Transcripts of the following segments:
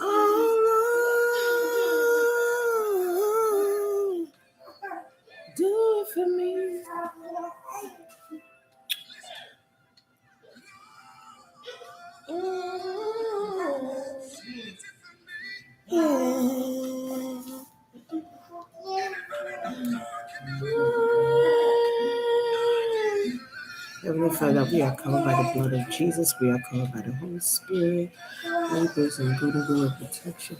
Oh, Lord, do it for me. Heavenly Father, we are covered by the blood of Jesus. We are covered by the Holy Spirit. Holy Ghost and good and good protection.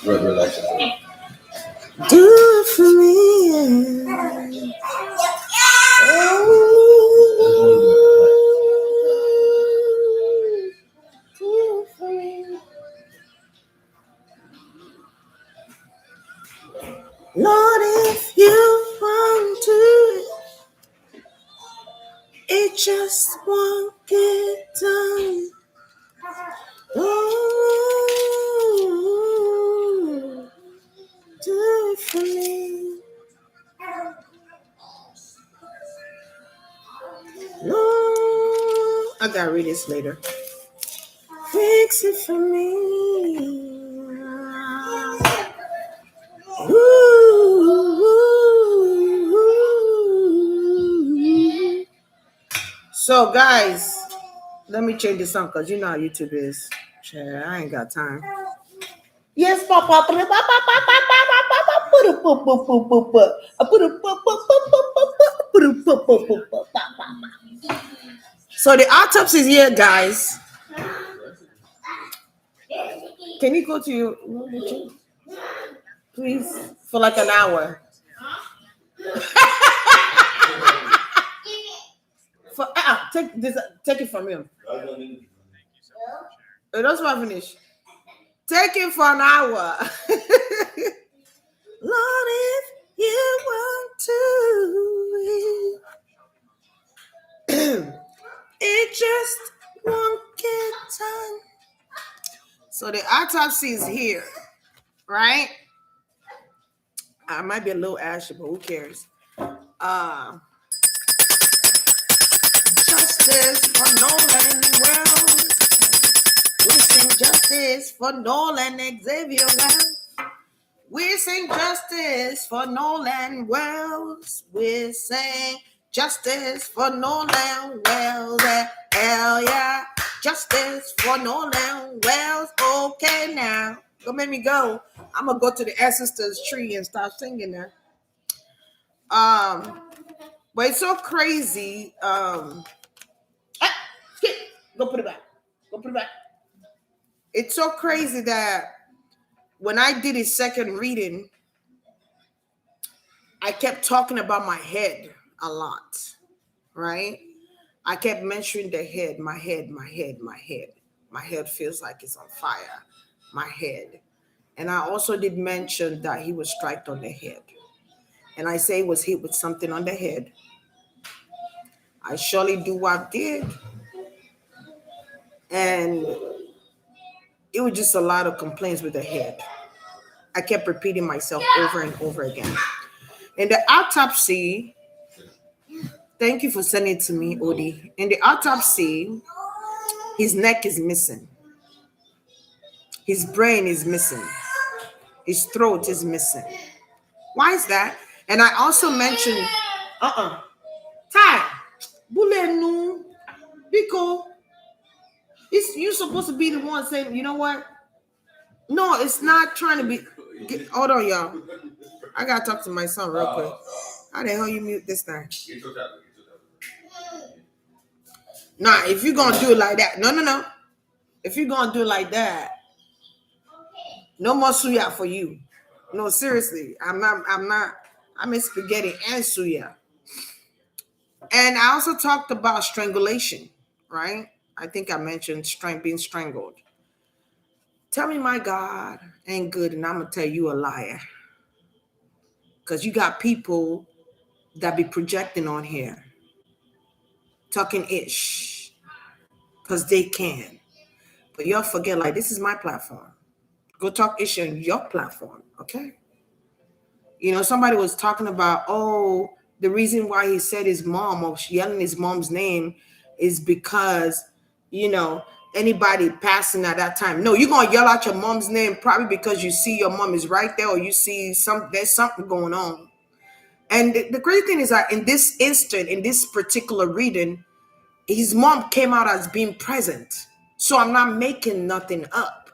Relax. Do it for me. Lord, if you want to, it just won't get done. Oh, do it for me. Lord, I gotta read this later. Fix it for me. Ooh. So, guys, let me change the song because you know how YouTube is. I ain't got time. Yes, Papa. So the autopsy is here, guys. Can you go to your room, please, for like an hour? Take this. Take it from him. That's why I finish. Take it for an hour. Lord, if you want to, it just won't get done. So the autopsy is here, right? I might be a little ashy, but who cares? Justice for Nolan Wells. We sing justice for Nolan Xavier Wells. We sing justice for Nolan Wells. We sing justice for Nolan Wells. Hell yeah. Justice for Nolan Wells. Okay, now. Don't make me go. I'm going to go to the ancestors tree and start singing there. But it's so crazy. Go put it back. It's so crazy that when I did his second reading, I kept talking about my head a lot, right? I kept mentioning the head, my head. My head feels like it's on fire, my head. And I also did mention that he was struck on the head. And I say he was hit with something on the head. I surely do what I did. And it was just a lot of complaints with the head. I kept repeating myself over and over again. In the autopsy, thank you for sending it to me, Odie. In the autopsy, his neck is missing. His brain is missing. His throat is missing. Why is that? And I also mentioned, Ty, Bulenu, Biko, you're supposed to be the one saying, you know what? No, it's not trying to be. Hold on, y'all. I gotta talk to my son real quick. How the hell you mute this thing? Nah, if you're gonna do it like that, no. If you're gonna do it like that, no more suya for you. No, seriously, I'm in spaghetti and suya. And I also talked about strangulation, right? I think I mentioned being strangled. Tell me my God ain't good, and I'm gonna tell you a liar. Because you got people that be projecting on here. talking ish because they can. But y'all forget, like, this is my platform. Go talk ish on your platform, okay? You know, somebody was talking about, oh, the reason why he said his mom or yelling his mom's name is because, you know, anybody passing at that time. No, you're going to yell out your mom's name probably because you see your mom is right there or you see there's something going on. And the great thing is that in this instant, in this particular reading, his mom came out as being present. So I'm not making nothing up.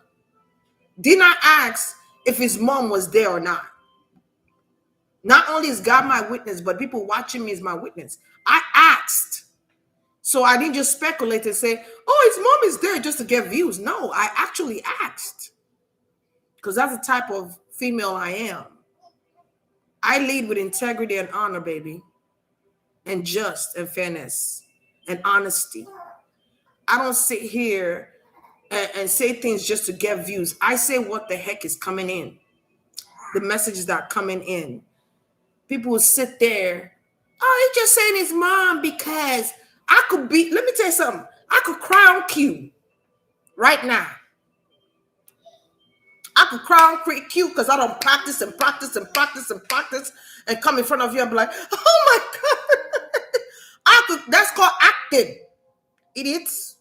Did not ask if his mom was there or not. Not only is God my witness, but people watching me is my witness. I asked. So I didn't just speculate and say, oh, his mom is there just to get views. No, I actually asked. Because that's the type of female I am. I lead with integrity and honor, baby. And just and fairness and honesty. I don't sit here and say things just to get views. I say what the heck is coming in. The messages that are coming in. People will sit there. Oh, he's just saying his mom because I could be, let me tell you something. I could cry on cue right now. I could cry on cue because I don't practice and practice and practice and practice and come in front of you and be like, oh my God. That's called acting. Idiots.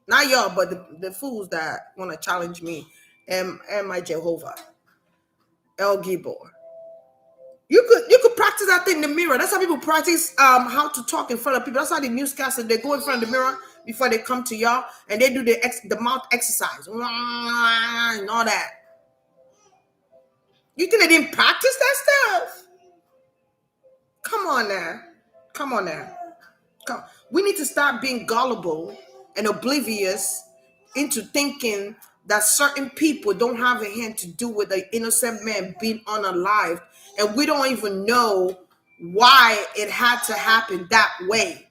Not y'all, but the fools that want to challenge me and my Jehovah. El Gibor. You could practice that thing in the mirror. That's how people practice how to talk in front of people. That's how the newscasters, they go in front of the mirror before they come to y'all and they do the mouth exercise and all that. You think they didn't practice that stuff? Come on now. Come on now. We need to stop being gullible and oblivious into thinking that certain people don't have a hand to do with an innocent man being unalived, and we don't even know why it had to happen that way.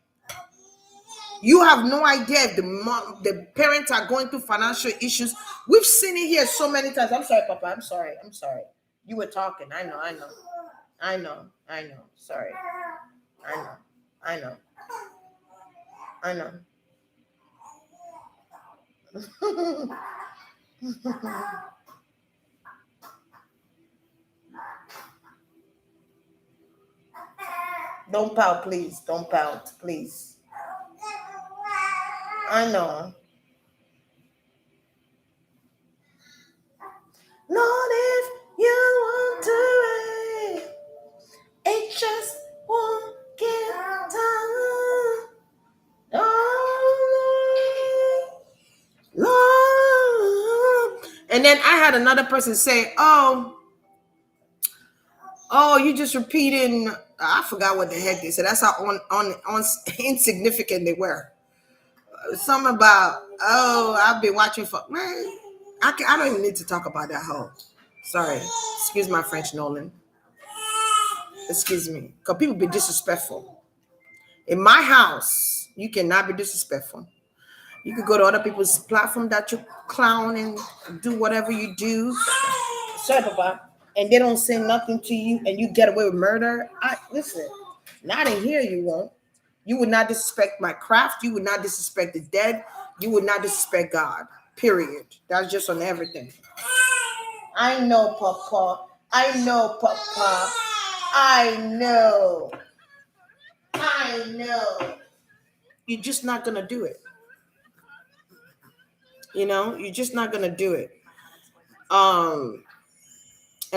You have no idea if the parents are going through financial issues. We've seen it here so many times. I'm sorry, Papa. I'm sorry. You were talking. I know. Sorry. I know. Don't pout, please. Don't pout, please. I know. Lord, if you want to, it just won't get done. Oh, Lord. And then I had another person say, oh, you just repeating. I forgot what the heck they said. That's how on insignificant they were. Something about, oh, I've been watching for, man, I don't even need to talk about that whole. Sorry. Excuse my French, Nolan. Excuse me. Because people be disrespectful. In my house, you cannot be disrespectful. You could go to other people's platform that you clown and do whatever you do. Sorry, Papa. And they don't say nothing to you and you get away with murder. Listen, not in here you won't. You would not disrespect my craft. You would not disrespect the dead. You would not disrespect God. Period. That's just on everything. I know, Papa. I know. You're just not going to do it. You know, you're just not going to do it. And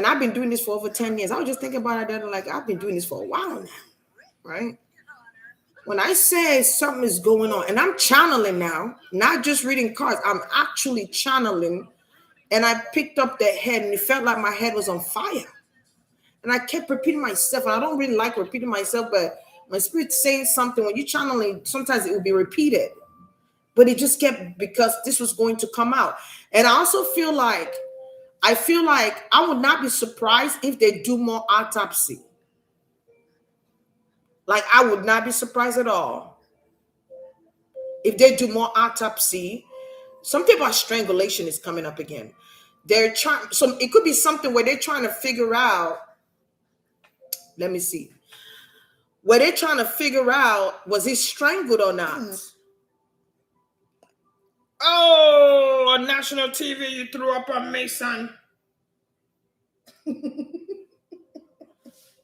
I've been doing this for over 10 years. I was just thinking about it. Like, I've been doing this for a while now. Right? When I say something is going on, and I'm channeling now, not just reading cards, I'm actually channeling, and I picked up the head, and it felt like my head was on fire. And I kept repeating myself, and I don't really like repeating myself, but my spirit's saying something. When you're channeling, sometimes it will be repeated. But it just kept, because this was going to come out. And I also feel like I would not be surprised if they do more autopsy. Like, I would not be surprised at all if they do more autopsy. Something about strangulation is coming up again. They're trying. So it could be something where they're trying to figure out. Let me see. where they're trying to figure out, was he strangled or not? Oh, on national TV, you threw up on me, son.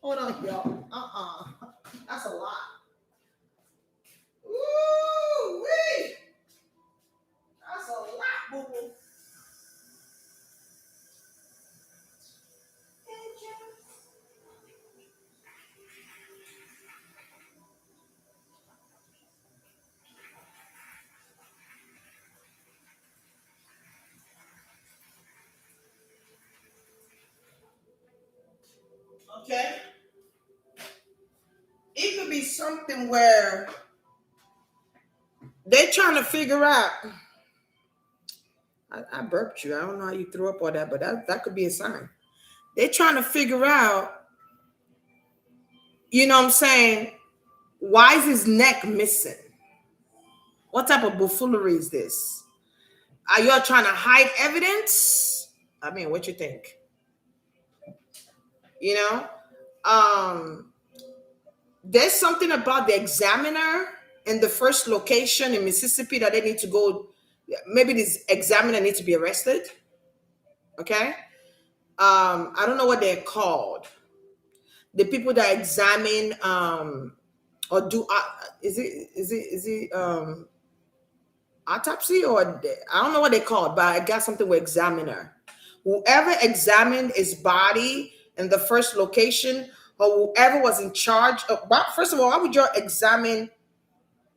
Hold on, y'all. That's a lot. Ooh, wee. That's a lot, boo boo. Okay. It could be something where they're trying to figure out. I burped you. I don't know how you threw up all that, but that could be a sign. They're trying to figure out, you know what I'm saying? Why is his neck missing? What type of buffoonery is this? Are y'all trying to hide evidence? I mean, what you think? You know? There's something about the examiner in the first location in Mississippi that they need to go. Maybe this examiner needs to be arrested. Okay. I don't know what they're called. The people that examine or do is it autopsy, or I don't know what they call it, but I got something with examiner. Whoever examined his body in the first location, or whoever was in charge of, well, first of all, why would you examine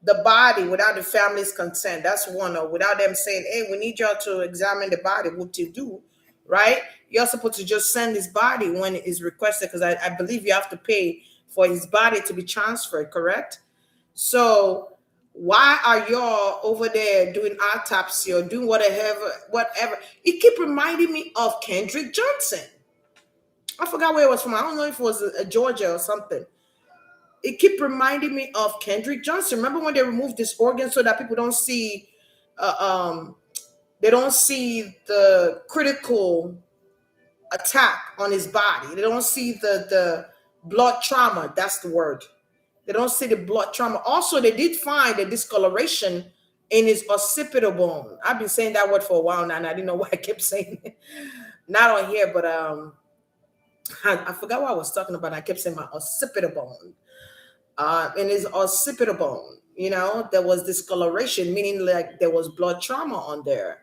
the body without the family's consent? That's one. Or without them saying, hey, we need y'all to examine the body, what you do, right? You're supposed to just send his body when it is requested, because I believe you have to pay for his body to be transferred, correct? So why are y'all over there doing autopsy or doing whatever? It keep reminding me of Kendrick Johnson. I forgot where it was from. I don't know if it was Georgia or something. It keep reminding me of Kendrick Johnson. Remember when they removed this organ so that people don't see, they don't see the critical attack on his body. They don't see the blood trauma. That's the word. They don't see the blood trauma. Also, they did find a discoloration in his occipital bone. I've been saying that word for a while now, and I didn't know why I kept saying it. Not on here, but I forgot what I was talking about. I kept saying my occipital bone. In his occipital bone, there was discoloration, meaning like there was blood trauma on there.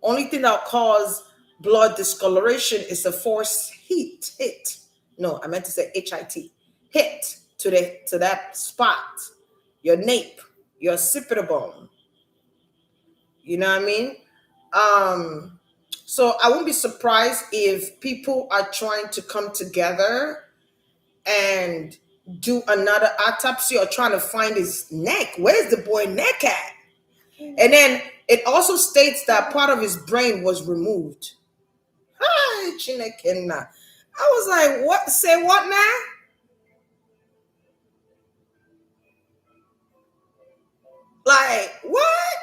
Only thing that cause blood discoloration is a force hit. No, I meant to say HIT. Hit to that spot, your nape, your occipital bone. You know what I mean? So I won't be surprised if people are trying to come together and do another autopsy or trying to find his neck. Where's the boy neck at? And then it also states that part of his brain was removed. Hi, Chinekena. I was like, what? Say what now? Like, what?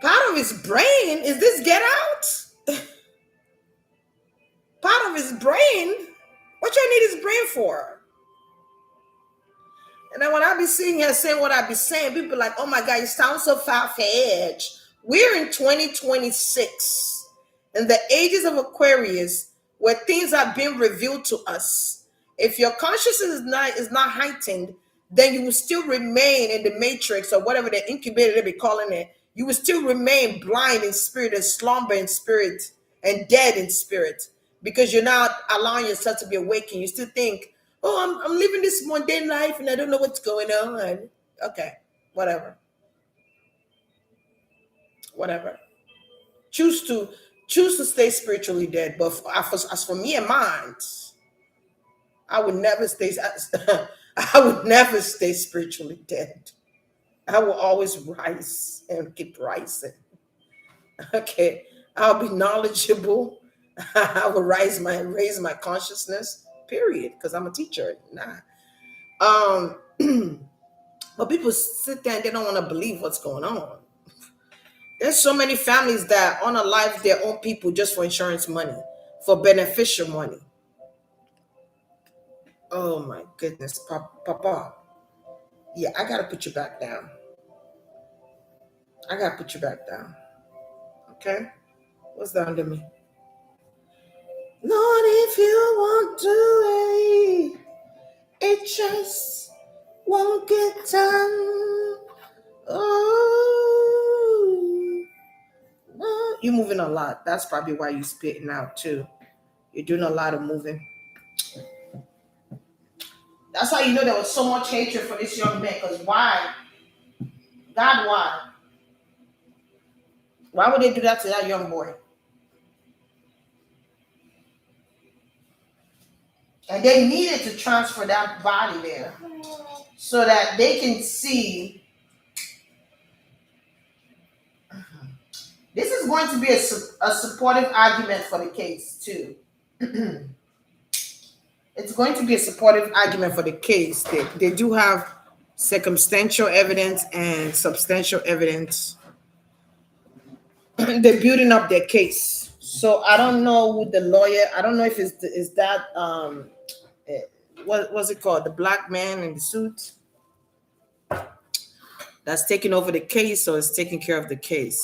Part of his brain? Is this Get Out? Part of his brain? What you need his brain for? And then when I be sitting here saying what I be saying, people like, oh my God, you sound so far-fetched. We're in 2026, in the ages of Aquarius, where things are being revealed to us. If your consciousness is not heightened, then you will still remain in the matrix or whatever the incubator they be calling it. You will still remain blind in spirit and slumber in spirit and dead in spirit, because you're not allowing yourself to be awakened. You still think, oh, I'm living this mundane life and I don't know what's going on. Okay, whatever. Choose to stay spiritually dead. But as for me and mine, I would never stay. I would never stay spiritually dead. I will always rise and keep rising. Okay, I'll be knowledgeable. I will raise my consciousness. Period. Because I'm a teacher. Nah. But people sit there and they don't want to believe what's going on. There's so many families that unalive their own people just for insurance money, for beneficial money. Oh my goodness, Papa. Yeah, I gotta put you back down. I gotta put you back down. Okay? What's down to me? Lord, if you want to, it just won't get done. Oh, no. You're moving a lot. That's probably why you're spitting out too. You're doing a lot of moving. That's how you know there was so much hatred for this young man. Because why? God, why? Why would they do that to that young boy? And they needed to transfer that body there so that they can see. This is going to be a supportive argument for the case, too. It's going to be a supportive argument for the case. They do have circumstantial evidence and substantial evidence. They're building up their case. So I don't know who the lawyer. I don't know if is that what was it called? The black man in the suit that's taking over the case or is taking care of the case.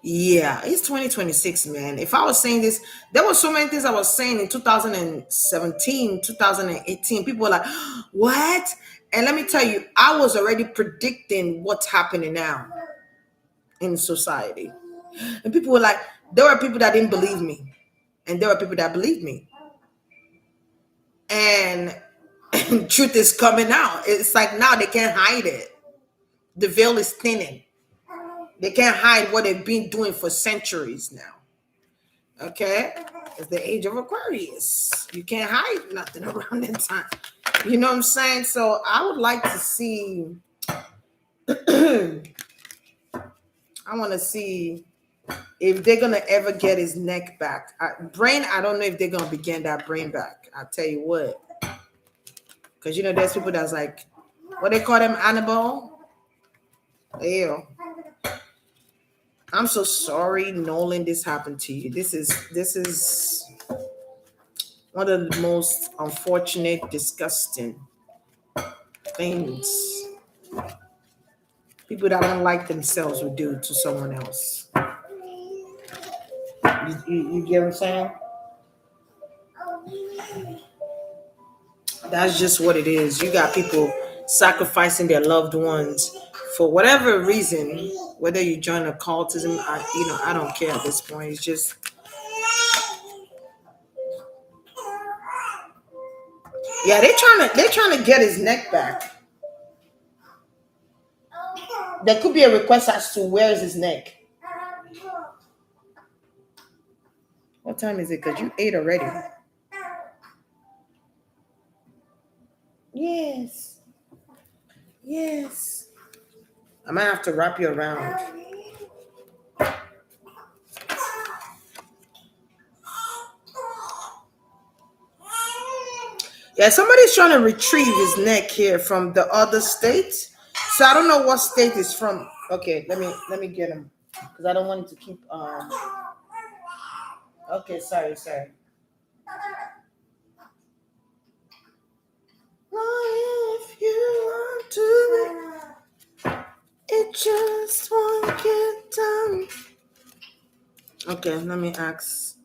Yeah, it's 2026, man. If I was saying this, there were so many things I was saying in 2017, 2018. People were like, what? And let me tell you, I was already predicting what's happening now in society. And people were like, there were people that didn't believe me, and there were people that believed me. And truth is coming out. It's like now they can't hide it. The veil is thinning. They can't hide what they've been doing for centuries now. Okay? It's the age of Aquarius. You can't hide nothing around that time. You know what I'm saying? So I would like to see I want to see if they're gonna ever get his neck back. Brain, I don't know if they're gonna be getting that brain back. I'll tell you what. Because there's people that's like, what they call them, Annabelle? Ew. I'm so sorry, Nolan, this happened to you. This is one of the most unfortunate, disgusting things people that don't like themselves would do to someone else. You get what I'm saying? That's just what it is. You got people sacrificing their loved ones for whatever reason, whether you join occultism, I don't care at this point. It's just yeah, they're trying to get his neck back. There could be a request as to where is his neck. What time is it? Because you ate already. Yes. Yes. I might have to wrap you around. Yeah, somebody's trying to retrieve his neck here from the other state. So I don't know what state is from. Okay, let me get him because I don't want him to keep. Okay, sorry. If you want to, it just won't get done. Okay, let me ask.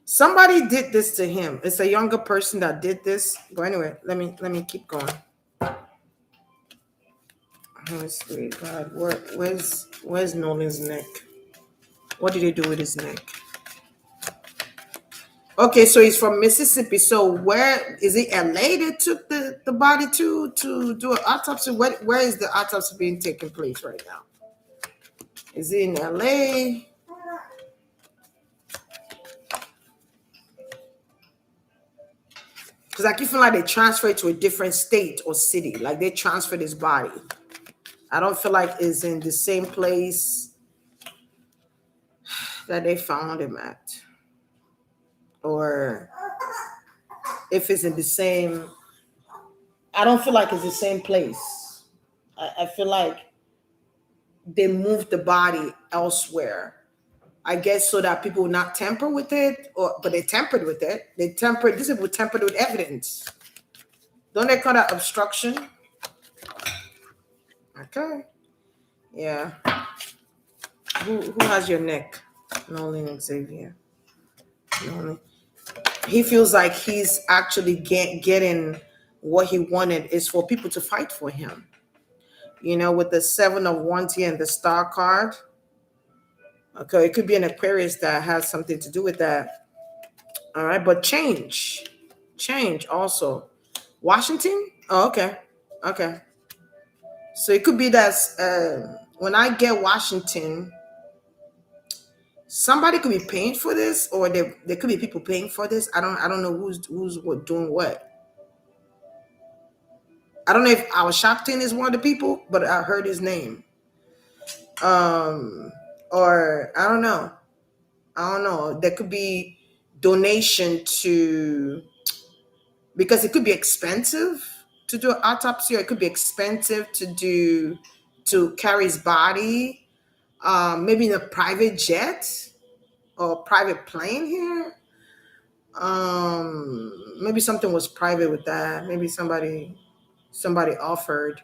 Somebody did this to him. It's a younger person that did this. But anyway, let me keep going. Oh, sweet God, where's Nolan's neck? What did he do with his neck? Okay, so he's from Mississippi. So where is it? LA they took the body to do an autopsy? Where is the autopsy being taken place right now? Is it in LA? Because I keep feeling like they transferred to a different state or city. Like they transferred his body. I don't feel like it's in the same place that they found him at. Or if it's in the same, I don't feel like it's the same place. I feel like they moved the body elsewhere. I guess so that people will not tamper with it, or but they tampered with it. They tampered. This people tampered with evidence. Don't they call that obstruction? Okay. Yeah. Who has your neck? Nolan Xavier. Nolan. He feels like he's actually getting what he wanted is for people to fight for him. With the 7 of Wands here and the Star card. Okay, it could be an Aquarius that has something to do with that. All right, but change also. Washington? Oh, okay, okay. So it could be that when I get Washington, somebody could be paying for this, or there could be people paying for this. I don't know who's doing what. I don't know if our Shopton is one of the people, but I heard his name. Um, or I don't know. I don't know. There could be donation to, because it could be expensive to do an autopsy, or it could be expensive to carry his body, maybe in a private jet or private plane here. Maybe something was private with that. Maybe somebody offered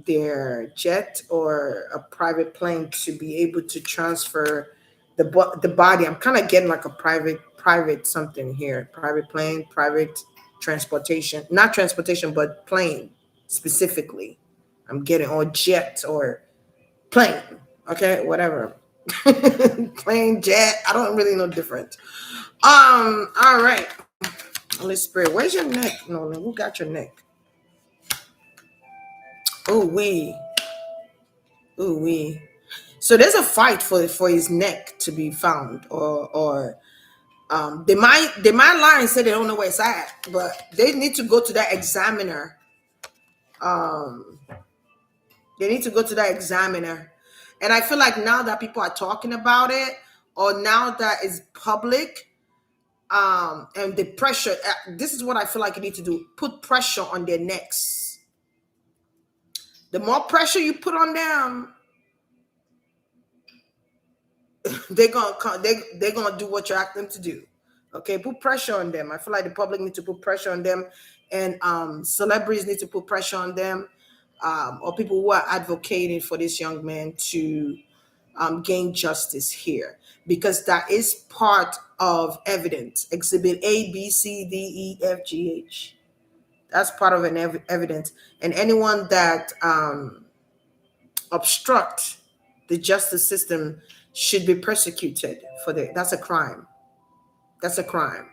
their jet or a private plane to be able to transfer the body. I'm kind of getting like a private something here. Private plane, private transportation, not transportation, but plane specifically. I'm getting, or jet or plane. Okay, whatever. Plane, jet. I don't really know different. All right. Holy Spirit, where's your neck, Nolan? Who got your neck? Oh, we. So there's a fight for his neck to be found, or they might lie and say they don't know where it's at, but they need to go to that examiner. Um, they need to go to that examiner, and I feel like now that people are talking about it, or now that it's public, and the pressure. This is what I feel like you need to do: put pressure on their necks. The more pressure you put on them, they're gonna come, they're gonna do what you ask them to do. Okay, put pressure on them. I feel like the public need to put pressure on them, and celebrities need to put pressure on them, or people who are advocating for this young man to gain justice here, because that is part of evidence. Exhibit A, B, C, D, E, F, G, H. That's part of an evidence, and anyone that obstruct the justice system should be persecuted for that. That's a crime. That's a crime.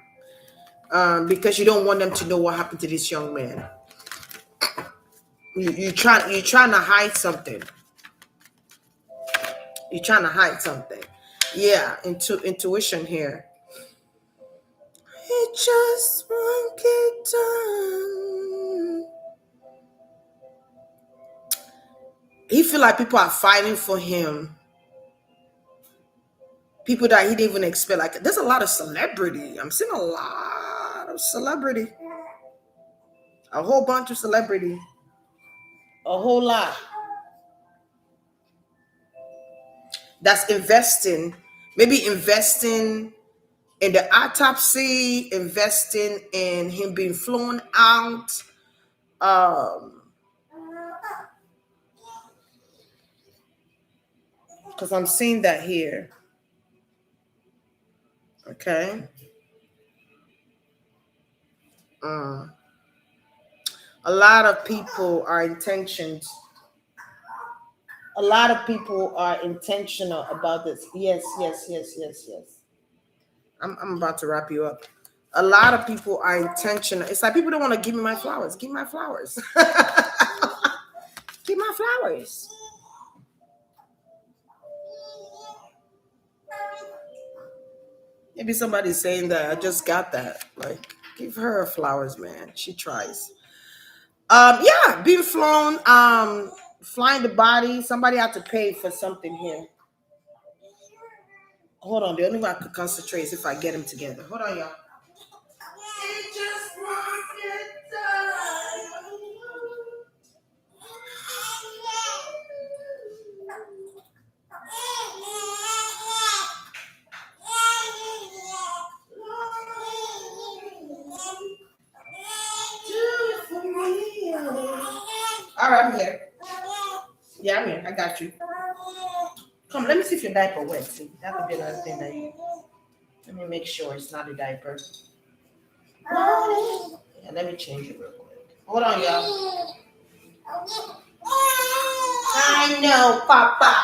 Because you don't want them to know what happened to this young man. You're trying to hide something. You're trying to hide something. Yeah, intuition here. It just won't get done. He feel like people are fighting for him. People that he didn't even expect. Like, there's a lot of celebrity. I'm seeing a lot of celebrity. A whole bunch of celebrity. A whole lot. That's investing. Maybe investing in the autopsy, investing in him being flown out. Because I'm seeing that here. Okay. A lot of people are intentions. A lot of people are intentional about this. Yes, yes, yes, yes, yes. I'm about to wrap you up. A lot of people are intentional. It's like people don't want to give me my flowers. Give me my flowers. Give my flowers. Maybe somebody's saying that. I just got that. Like, give her flowers, man. She tries. Yeah, being flown, flying the body. Somebody had to pay for something here. Hold on. The only way I could concentrate is if I get them together. Hold on, y'all. It just won't get done. All right, I'm here. Yeah, I'm here. I got you. Come, let me see if your diaper wet. See, that could be another thing that you. Let me make sure it's not a diaper. Yeah, let me change it real quick. Hold on, y'all. I know, Papa.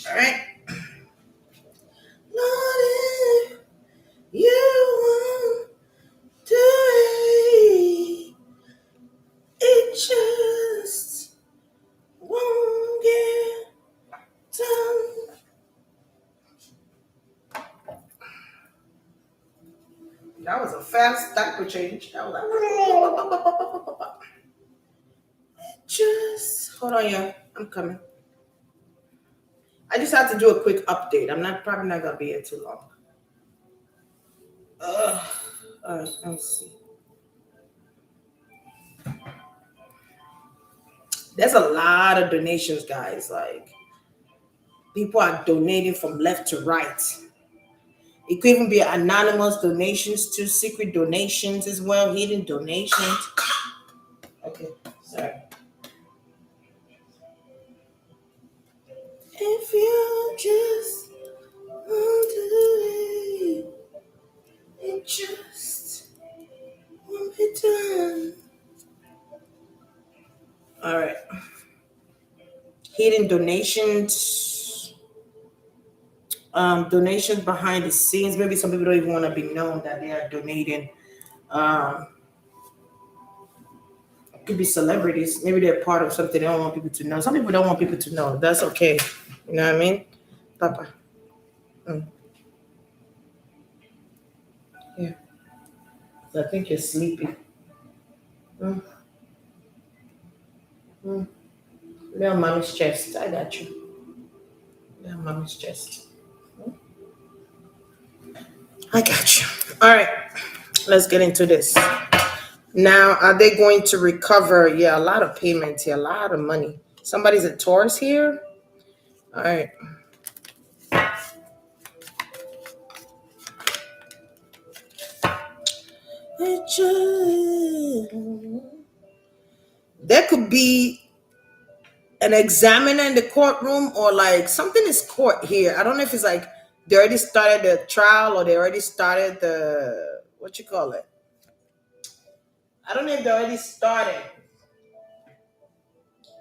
All right. Lord, if you want to wait, it just won't get done. That was a fast diaper change. That was like just hold on, yeah. I'm coming. I just had to do a quick update. I'm not probably not gonna be here too long. All right, let's see. There's a lot of donations, guys. Like people are donating from left to right. It could even be anonymous donations to secret donations as well, hidden donations. Okay, sorry. If you just want to leave, it just won't be done. All right. Hidden donations. Donations behind the scenes. Maybe some people don't even want to be known that they are donating. It could be celebrities. Maybe they're part of something they don't want people to know. Some people don't want people to know. That's okay. You know what I mean? Papa. Yeah. I think you're sleepy. Lay on mommy's chest. I got you. Lay on mommy's chest. I got you. All right. Let's get into this. Now, are they going to recover? Yeah, a lot of payments here, a lot of money. Somebody's a Taurus here. All right. There could be an examiner in the courtroom or like something is court here. I don't know if it's like they already started the trial or they already started the, what you call it? I don't know if they already started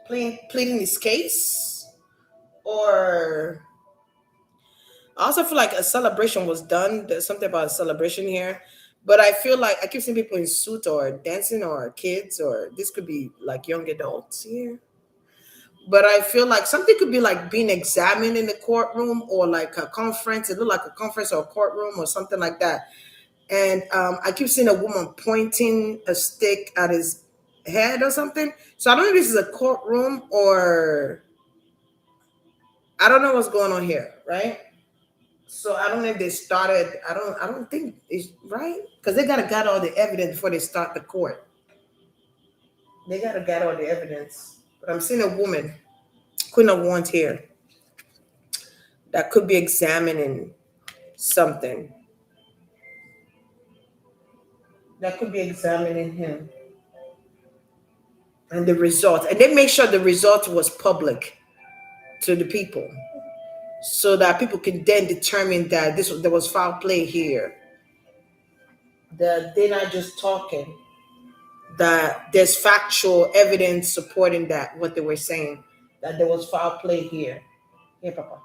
pleading this case or I also feel like a celebration was done. There's something about a celebration here. But I feel like I keep seeing people in suit or dancing or kids or this could be like young adults here. But I feel like something could be like being examined in the courtroom or like a conference. It looked like a conference or a courtroom or something like that. And I keep seeing a woman pointing a stick at his head or something. So I don't know if this is a courtroom or I don't know what's going on here, right? So I don't know if they started. I don't think it's right because they gotta gather all the evidence before they start the court. They gotta gather all the evidence. But I'm seeing a woman, Queen of Wands here, that could be examining something. That could be examining him. and the result, and they make sure the result was public to the people, so that people can then determine that there was foul play here. That they're not just talking. That there's factual evidence supporting that what they were saying, that there was foul play here. Here, Papa.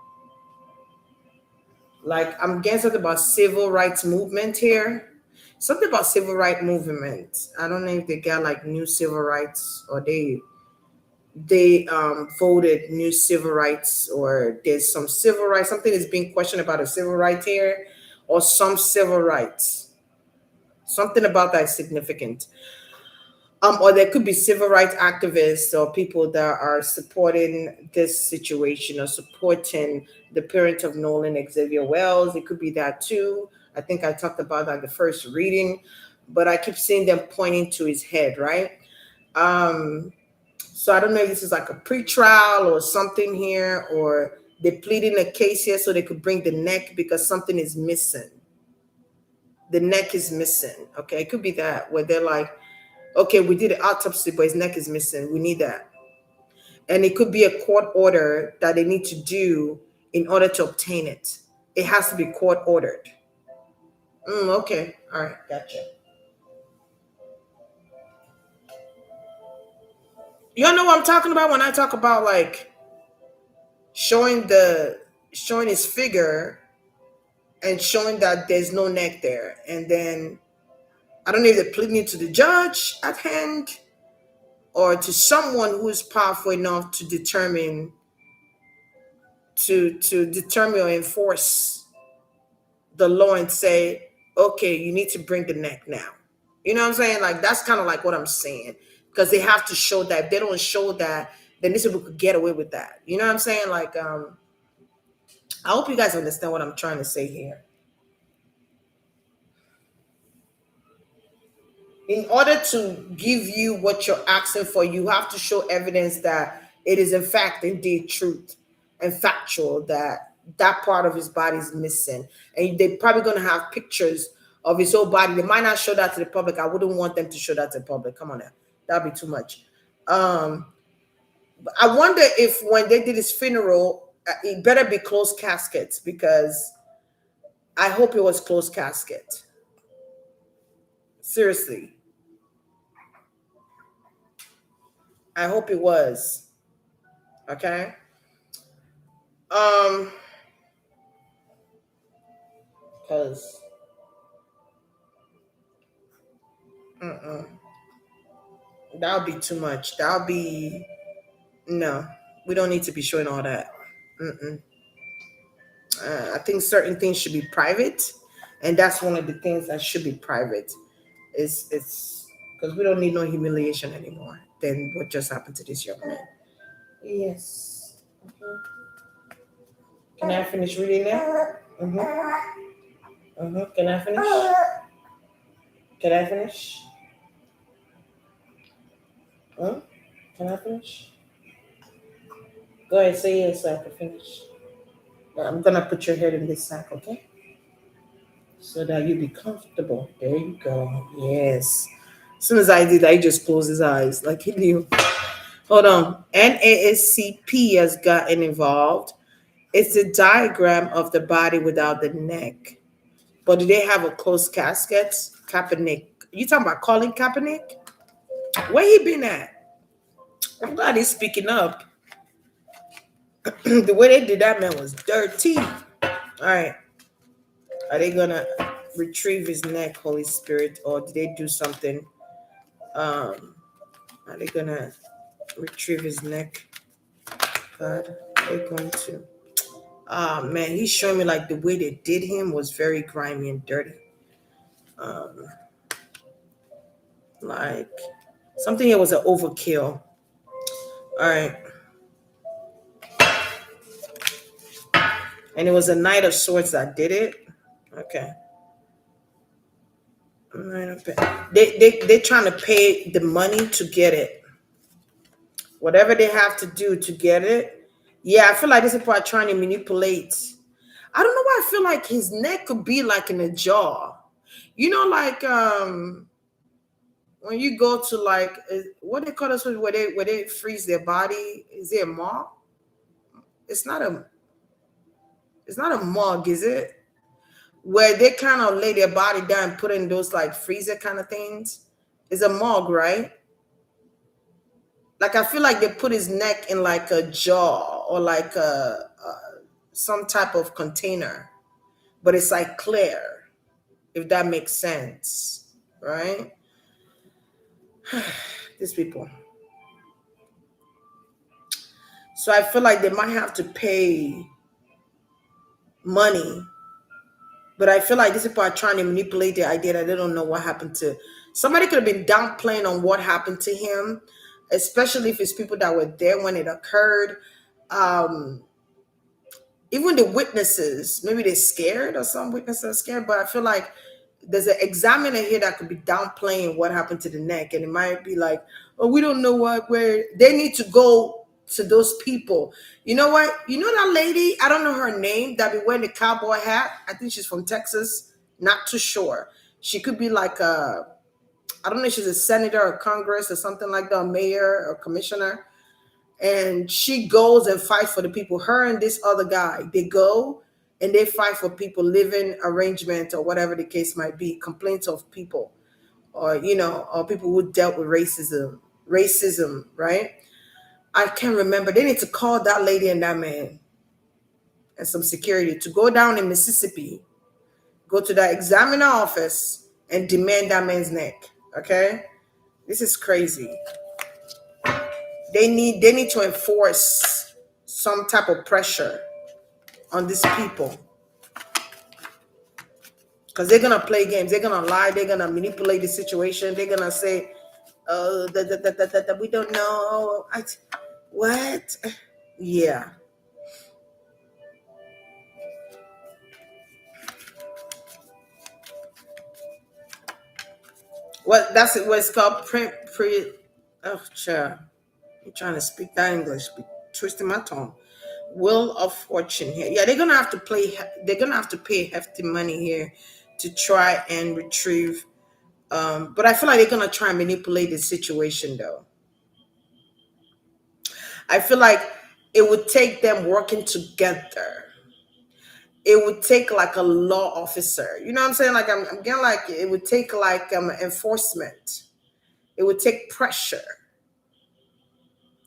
Like I'm getting something about civil rights movement here. Something about civil rights movement. I don't know if they got like new civil rights, or they voted new civil rights, or there's some civil rights, something is being questioned about a civil right here, or some civil rights, something about that is significant. Or there could be civil rights activists or people that are supporting this situation, or supporting the parent of Nolan Xavier Wells. It could be that too. I think I talked about that the first reading, but I keep seeing them pointing to his head, right? Um, so I don't know if this is like a pre-trial or something here, or they're pleading a case here so they could bring the neck because something is missing. The neck is missing. Okay, it could be that where they're like, okay, we did an autopsy, but his neck is missing. We need that. And it could be a court order that they need to do in order to obtain it. It has to be court ordered. Okay. All right. Gotcha. You all know what I'm talking about when I talk about like showing his figure and showing that there's no neck there. And then I don't know if they're pleading it to the judge at hand or to someone who is powerful enough to determine or enforce the law and say, okay, you need to bring the neck now. You know what I'm saying? Like that's kind of like what I'm saying. Because they have to show that. If they don't show that, then these people could get away with that. You know what I'm saying? Like I hope you guys understand what I'm trying to say here. In order to give you what you're asking for, you have to show evidence that it is in fact indeed truth and factual, that that part of his body is missing. And they're probably going to have pictures of his whole body. They might not show that to the public. I wouldn't want them to show that to the public. Come on now. That'd be too much. I wonder if when they did his funeral, it better be closed caskets, because I hope it was closed casket. Seriously. I hope it was. Okay. Because that would be too much. That would be no. We don't need to be showing all that. Mm-mm. I think certain things should be private, and that's one of the things that should be private. It's because we don't need no humiliation anymore. Then what just happened to this young man? Yes. Mhm. Can I finish reading now? Can I finish? Can I finish? Huh? Can I finish? Go ahead, say yes so I can finish. I'm gonna put your head in this sack, okay? So that you be comfortable. There you go. Yes. As soon as I did that, he just closed his eyes like he knew. Hold on. NASCP has gotten involved. It's a diagram of the body without the neck. But do they have a closed casket? Kaepernick. You talking about Colin Kaepernick? Where he been at? I'm glad he's speaking up. The way they did that man was dirty. All right. Are they gonna retrieve his neck, Holy Spirit, or did they do something? Are they gonna retrieve his neck? God, they're going to. Ah man, he's showing me like the way they did him was very grimy and dirty. Like something here was an overkill. All right. And it was a Knight of Swords that did it. Okay. All right. They're trying to pay the money to get it. Whatever they have to do to get it. Yeah, I feel like these people are trying to manipulate. I don't know why I feel like his neck could be like in a jar. You know, like when you go to like what they call this where they freeze their body. Is it a mall? It's not a it's not a mug, is it? Where they kind of lay their body down and put in those like freezer kind of things. It's a mug, right? Like I feel like they put his neck in like a jar or like a some type of container, but it's like clear, if that makes sense, right? These people. So I feel like they might have to pay money, but I feel like these people are trying to manipulate the idea that they don't know what happened to somebody. Could have been downplaying on what happened to him, especially if it's people that were there when it occurred. Um, Even the witnesses, maybe they're scared or some witnesses are scared, but I feel like there's an examiner here that could be downplaying what happened to the neck. And it might be like, oh, we don't know where they need to go to those people. You know what? You know that lady, I don't know her name, that be wearing the cowboy hat. I think she's from Texas. Not too sure. She could be like I don't know if she's a senator or Congress or something like that, a mayor or commissioner, and she goes and fights for the people. Her and this other guy, they go and they fight for people, living arrangement or whatever the case might be, complaints of people, or or people who dealt with racism, right? I can't remember. They need to call that lady and that man and some security to go down in Mississippi, go to that examiner office and demand that man's neck. Okay, this is crazy. They need to enforce some type of pressure on these people, because they're gonna play games, they're gonna lie, they're gonna manipulate the situation, they're gonna say, "Oh, that we don't know." What? Yeah. What? That's it. What it's called? Oh, sure. I'm trying to speak that English, be twisting my tongue. Wheel of Fortune here. Yeah, they're gonna have to play. They're gonna have to pay hefty money here to try and retrieve. But I feel like they're gonna try and manipulate the situation, though. I feel like it would take them working together. It would take like a law officer. You know what I'm saying? Like I'm getting like it would take like enforcement. It would take pressure.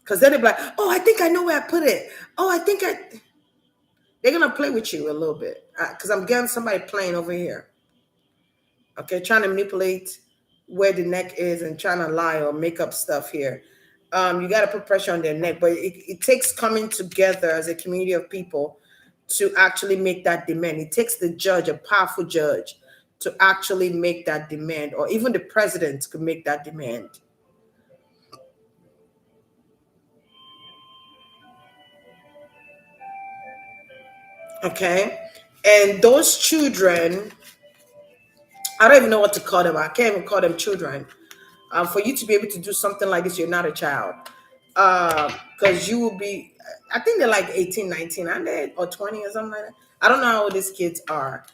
Because then they'd be like, oh, I think I know where I put it. Oh, I think I. They're gonna play with you a little bit. Because I'm getting somebody playing over here. Okay, trying to manipulate where the neck is and trying to lie or make up stuff here. You got to put pressure on their neck, but it takes coming together as a community of people to actually make that demand. It takes the judge, a powerful judge, to actually make that demand, or even the president could make that demand. Okay, and those children, I don't even know what to call them. I can't even call them children. For you to be able to do something like this, you're not a child. Because you will be, I think they're like 18, 19, aren't they? Or 20 or something like that. I don't know how old these kids are.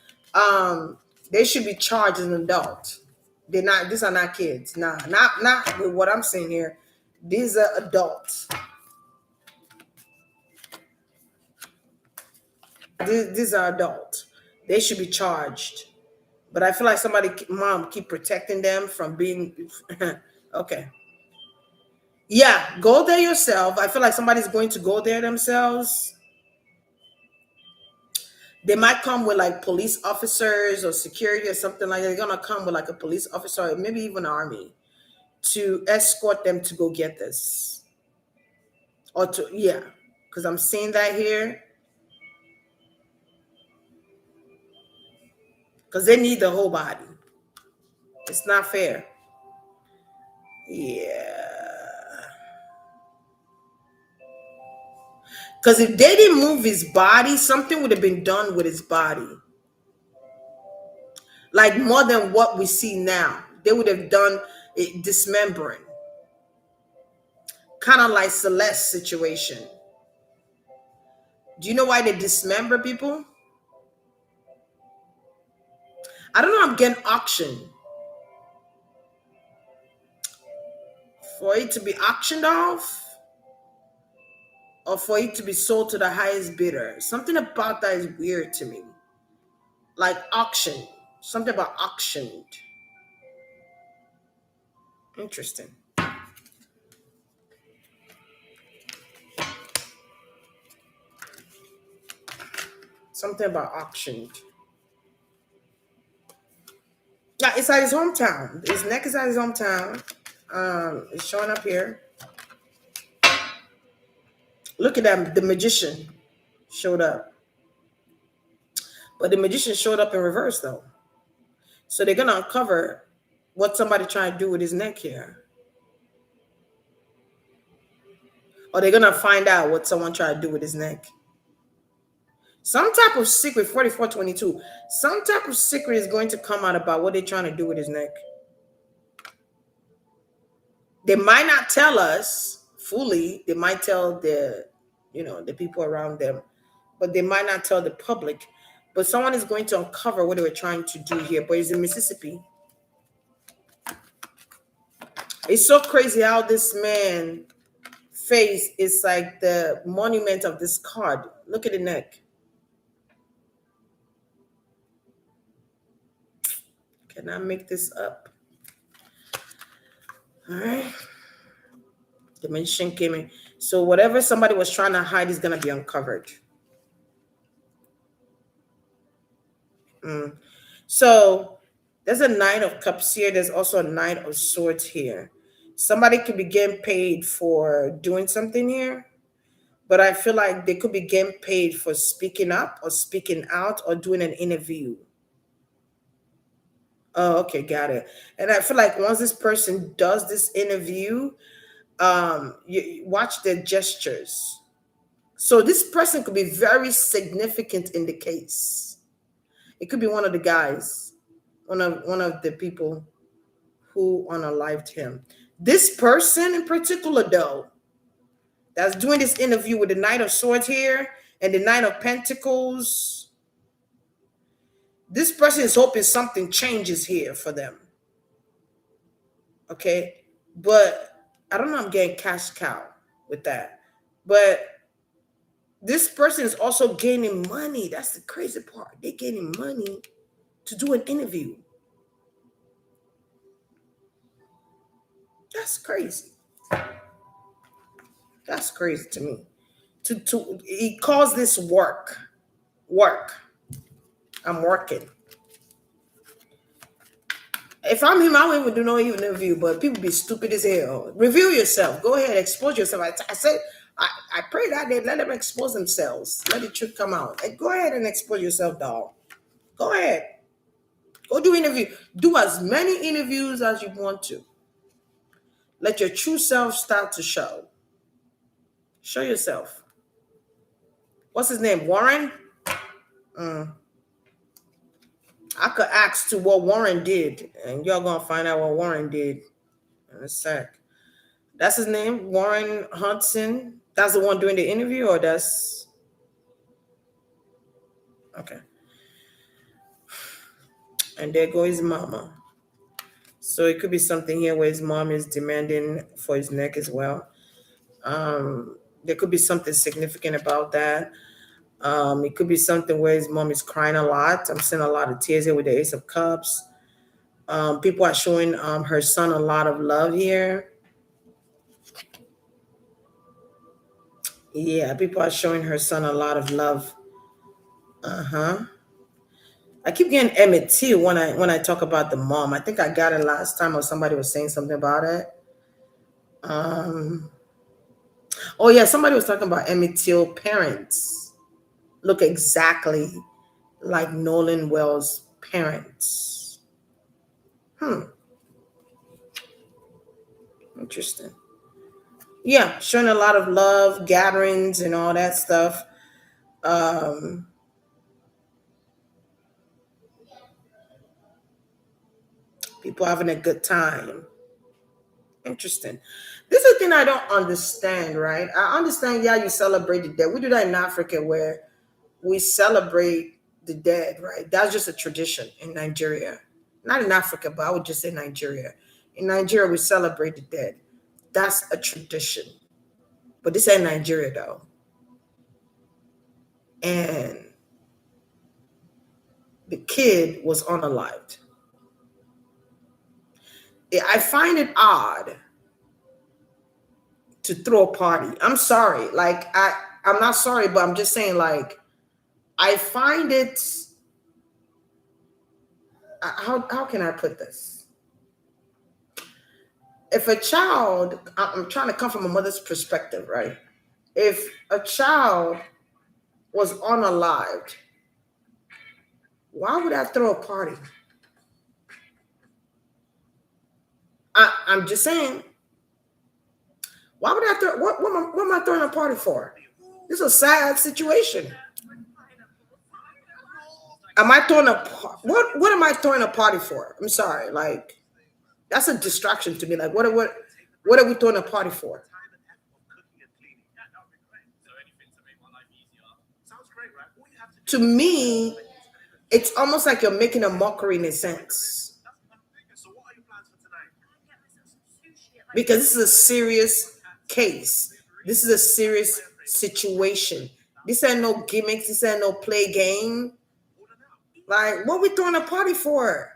They should be charged as an adult. They're not, these are not kids. Nah, not with what I'm saying here. These are adults. These are adults. They should be charged. But I feel like mom, keep protecting them from being okay. Yeah, go there yourself. I feel like somebody's going to go there themselves. They might come with like police officers or security or something like that. They're gonna come with like a police officer or maybe even army to escort them to go get this. Or to, yeah, because I'm seeing that here. Because they need the whole body. It's not fair. Yeah. Because if they didn't move his body, something would have been done with his body. Like more than what we see now. They would have done it dismembering. Kind of like Celeste's situation. Do you know why they dismember people? I don't know. I'm getting auction. For it to be auctioned off or for it to be sold to the highest bidder. Something about that is weird to me. Like auction. Something about auctioned. Interesting. Something about auctioned. Yeah, it's at his hometown. His neck is at his hometown. It's showing up here. Look at that. The magician showed up. But the magician showed up in reverse, though. So they're going to uncover what somebody trying to do with his neck here. Or they're going to find out what someone tried to do with his neck. Some type of secret, 4422, some type of secret is going to come out about what they're trying to do with his neck. They might not tell us fully. They might tell the people around them, but they might not tell the public. But someone is going to uncover what they were trying to do here. But it's in Mississippi. It's so crazy how this man face is like the monument of this card. Look at the neck. Can I make this up? All right. The magician came in. So whatever somebody was trying to hide is going to be uncovered. So there's a Knight of Cups here. There's also a Knight of Swords here. Somebody could be getting paid for doing something here. But I feel like they could be getting paid for speaking up or speaking out or doing an interview. Oh, okay, got it. And I feel like once this person does this interview, you watch their gestures. So this person could be very significant in the case. It could be one of the guys, one of the people who unalived him. This person in particular, though, that's doing this interview with the Knight of Swords here and the Knight of Pentacles. This person is hoping something changes here for them. Okay? But I don't know, I'm getting cash cow with that. But this person is also gaining money. That's the crazy part. They're gaining money to do an interview. That's crazy. That's crazy to me. He calls this work. Work. I'm working. If I'm him, I won't even do no interview, but people be stupid as hell. Reveal yourself. Go ahead, expose yourself. I said, I pray that they let them expose themselves. Let the truth come out. Go ahead and expose yourself, dog. Go ahead. Go do interview. Do as many interviews as you want to. Let your true self start to show. Show yourself. What's his name? Warren? I could ask to what Warren did, and y'all gonna find out what Warren did in a sec. That's his name, Warren Hudson. That's the one doing the interview, or that's okay. And there goes his mama. So it could be something here where his mom is demanding for his neck as well. There could be something significant about that. It could be something where his mom is crying a lot. I'm seeing a lot of tears here with the Ace of Cups. People are showing her son a lot of love here. Yeah, people are showing her son a lot of love. I keep getting Emmett Till when I talk about the mom. I think I got it last time, or somebody was saying something about it. Oh yeah, somebody was talking about Emmett Till parents look exactly like Nolan Wells' parents. Interesting. Yeah, showing a lot of love, gatherings, and all that stuff. People having a good time. Interesting. This is the thing I don't understand, right? I understand, yeah, you celebrate the dead. We do that in Africa where we celebrate the dead, right? That's just a tradition in Nigeria. Not in Africa, but I would just say Nigeria. In Nigeria, we celebrate the dead. that's a tradition. But this ain't Nigeria though. And the kid was unalived. I find it odd to throw a party. I'm sorry. Like I'm not sorry, but I'm just saying like I find it how can I put this? If a child, I'm trying to come from a mother's perspective, right? If a child was unalived, why would I throw a party? I'm just saying, why would I throw what am I throwing a party for? This is a sad situation. Am I throwing what am I throwing a party for? I'm sorry, like that's a distraction to me. Like what are we throwing a party for? To me, it's almost like you're making a mockery in a sense. Because this is a serious case. This is a serious situation. This ain't no gimmicks. This ain't no play game. Like, what we throwing a party for?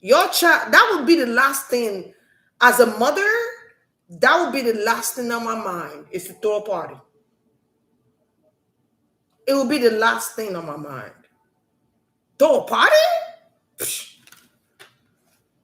Your child, that would be the last thing. As a mother, that would be the last thing on my mind is to throw a party. It would be the last thing on my mind. Throw a party? Psh.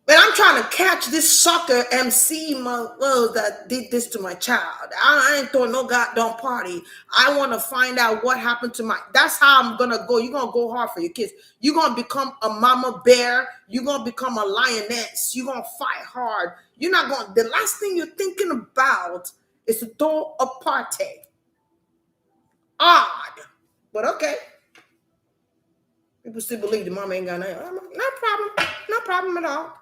Man, I'm trying to catch this soccer MC that did this to my child. I ain't throwing no goddamn party. I want to find out what happened to my. That's how I'm gonna go. You're gonna go hard for your kids. You're gonna become a mama bear. You're gonna become a lioness. You're gonna fight hard. You're not gonna. The last thing you're thinking about is to throw a party. Odd, but okay. People still believe the mama ain't got nothing. No problem. No problem at all.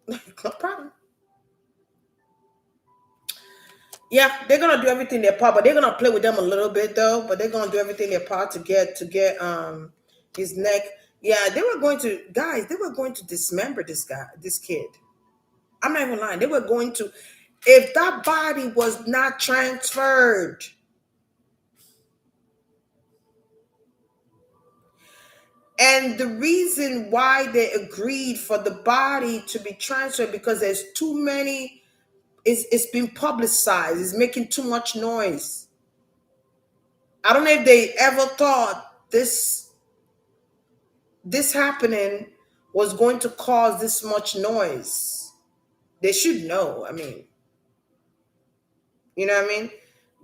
No problem. Yeah, they're gonna do everything in their part, but they're gonna play with them a little bit though. But they're gonna do everything in their part to get his neck. Yeah, they were going to guys. They were going to dismember this kid. I'm not even lying. They were going to, if that body was not transferred. And the reason why they agreed for the body to be transferred because there's too many. It's been publicized. It's making too much noise. I don't know if they ever thought this happening was going to cause this much noise. They should know. I mean, you know what I mean?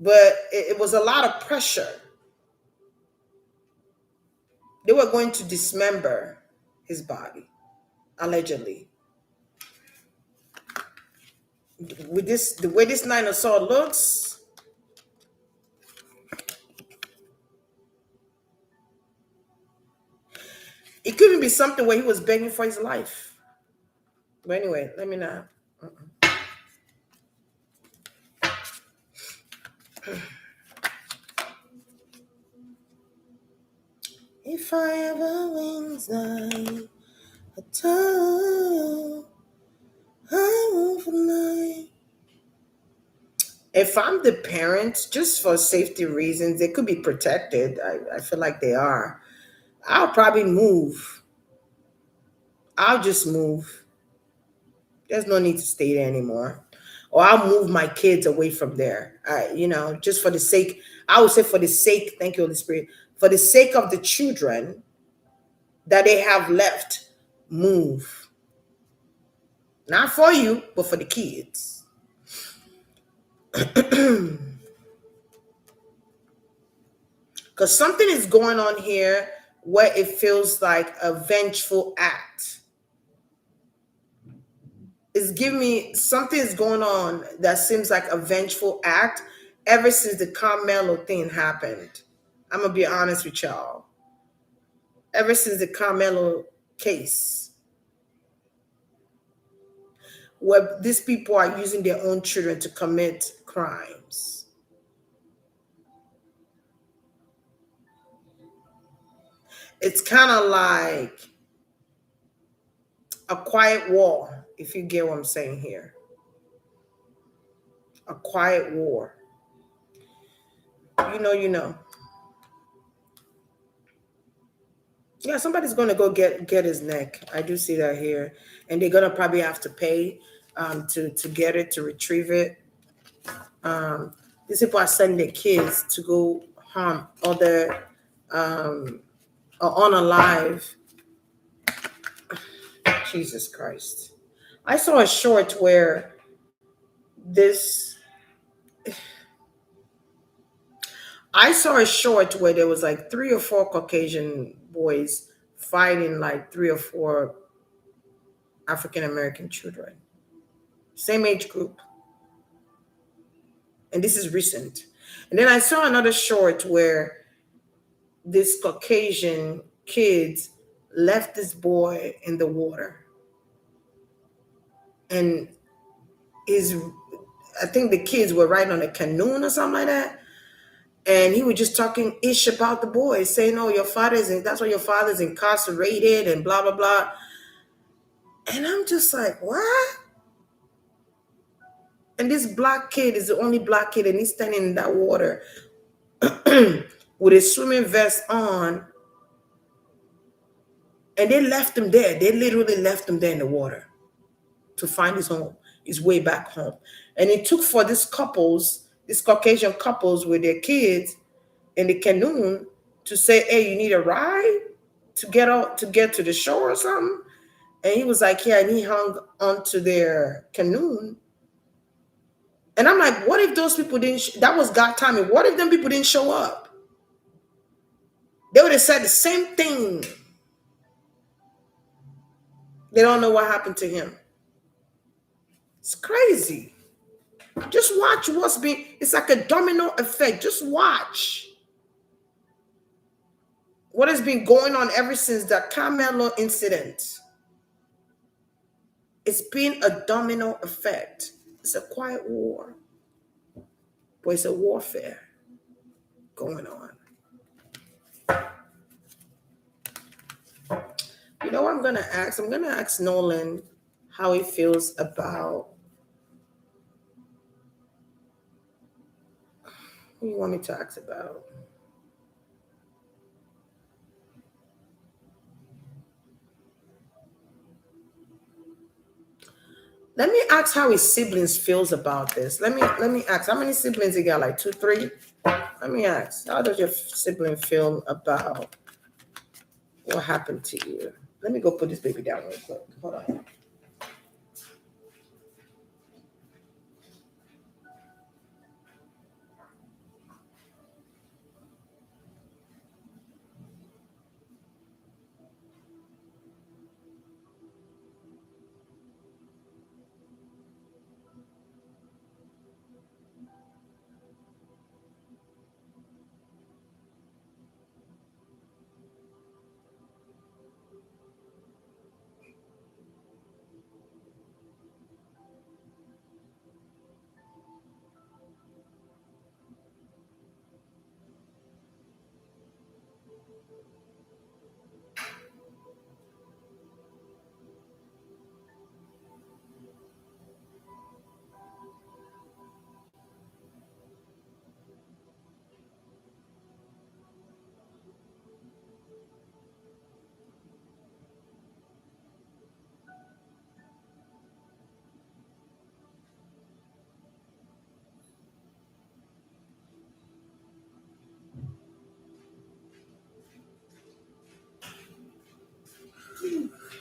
But it was a lot of pressure. They were going to dismember his body, allegedly. With this, the way this dinosaur looks, it couldn't be something where he was begging for his life. But anyway, let me not. If I ever wins night, a time I will fly. If I'm the parent, just for safety reasons, they could be protected. I feel like they are. I'll probably move. I'll just move. There's no need to stay there anymore. Or I'll move my kids away from there. Just for the sake, I would say for the sake, thank you, Holy Spirit, for the sake of the children that they have left, move. Not for you, but for the kids. Because something is going on here where it feels like a vengeful act. It's giving me something is going on that seems like a vengeful act ever since the Carmelo thing happened. I'm going to be honest with y'all. Ever since the Carmelo case, where these people are using their own children to commit crimes. It's kind of like A quiet war, if you get what I'm saying here. A quiet war. You know. Yeah, somebody's gonna go get his neck. I do see that here, and they're gonna probably have to pay to get it, to retrieve it. These people are sending their kids to go harm other or unalive. Jesus Christ! I saw a short where this. I saw a short where there was like 3 or 4 Caucasian boys fighting like 3 or 4 African American children, same age group. And this is recent. And then I saw another short where this Caucasian kids left this boy in the water. And his, I think the kids were riding on a canoe or something like that. And he was just talking ish about the boy, saying, "Oh, your father's in, that's why your father's incarcerated and blah, blah, blah." And I'm just like, what? And this black kid is the only black kid, and he's standing in that water with his swimming vest on. And they left him there. They literally left him there in the water to find his way back home. And it took for these Caucasian couples with their kids in the canoe to say, "Hey, you need a ride to get out to get to the shore or something?" And he was like, "Yeah," and he hung onto their canoe. And I'm like, what if those people didn't? That was God timing. What if them people didn't show up? They would have said the same thing. They don't know what happened to him. It's crazy. Just watch what's being. It's like a domino effect. Just watch what has been going on ever since the Carmelo incident. It's been a domino effect. It's a quiet war, but it's a warfare going on. You know what I'm gonna ask? I'm gonna ask Nolan how he feels about. What do you want me to ask about? Let me ask how his siblings feels about this. Let me ask how many siblings he got, like 2, 3. Let me ask, how does your sibling feel about what happened to you? Let me go put this baby down real quick. Hold on.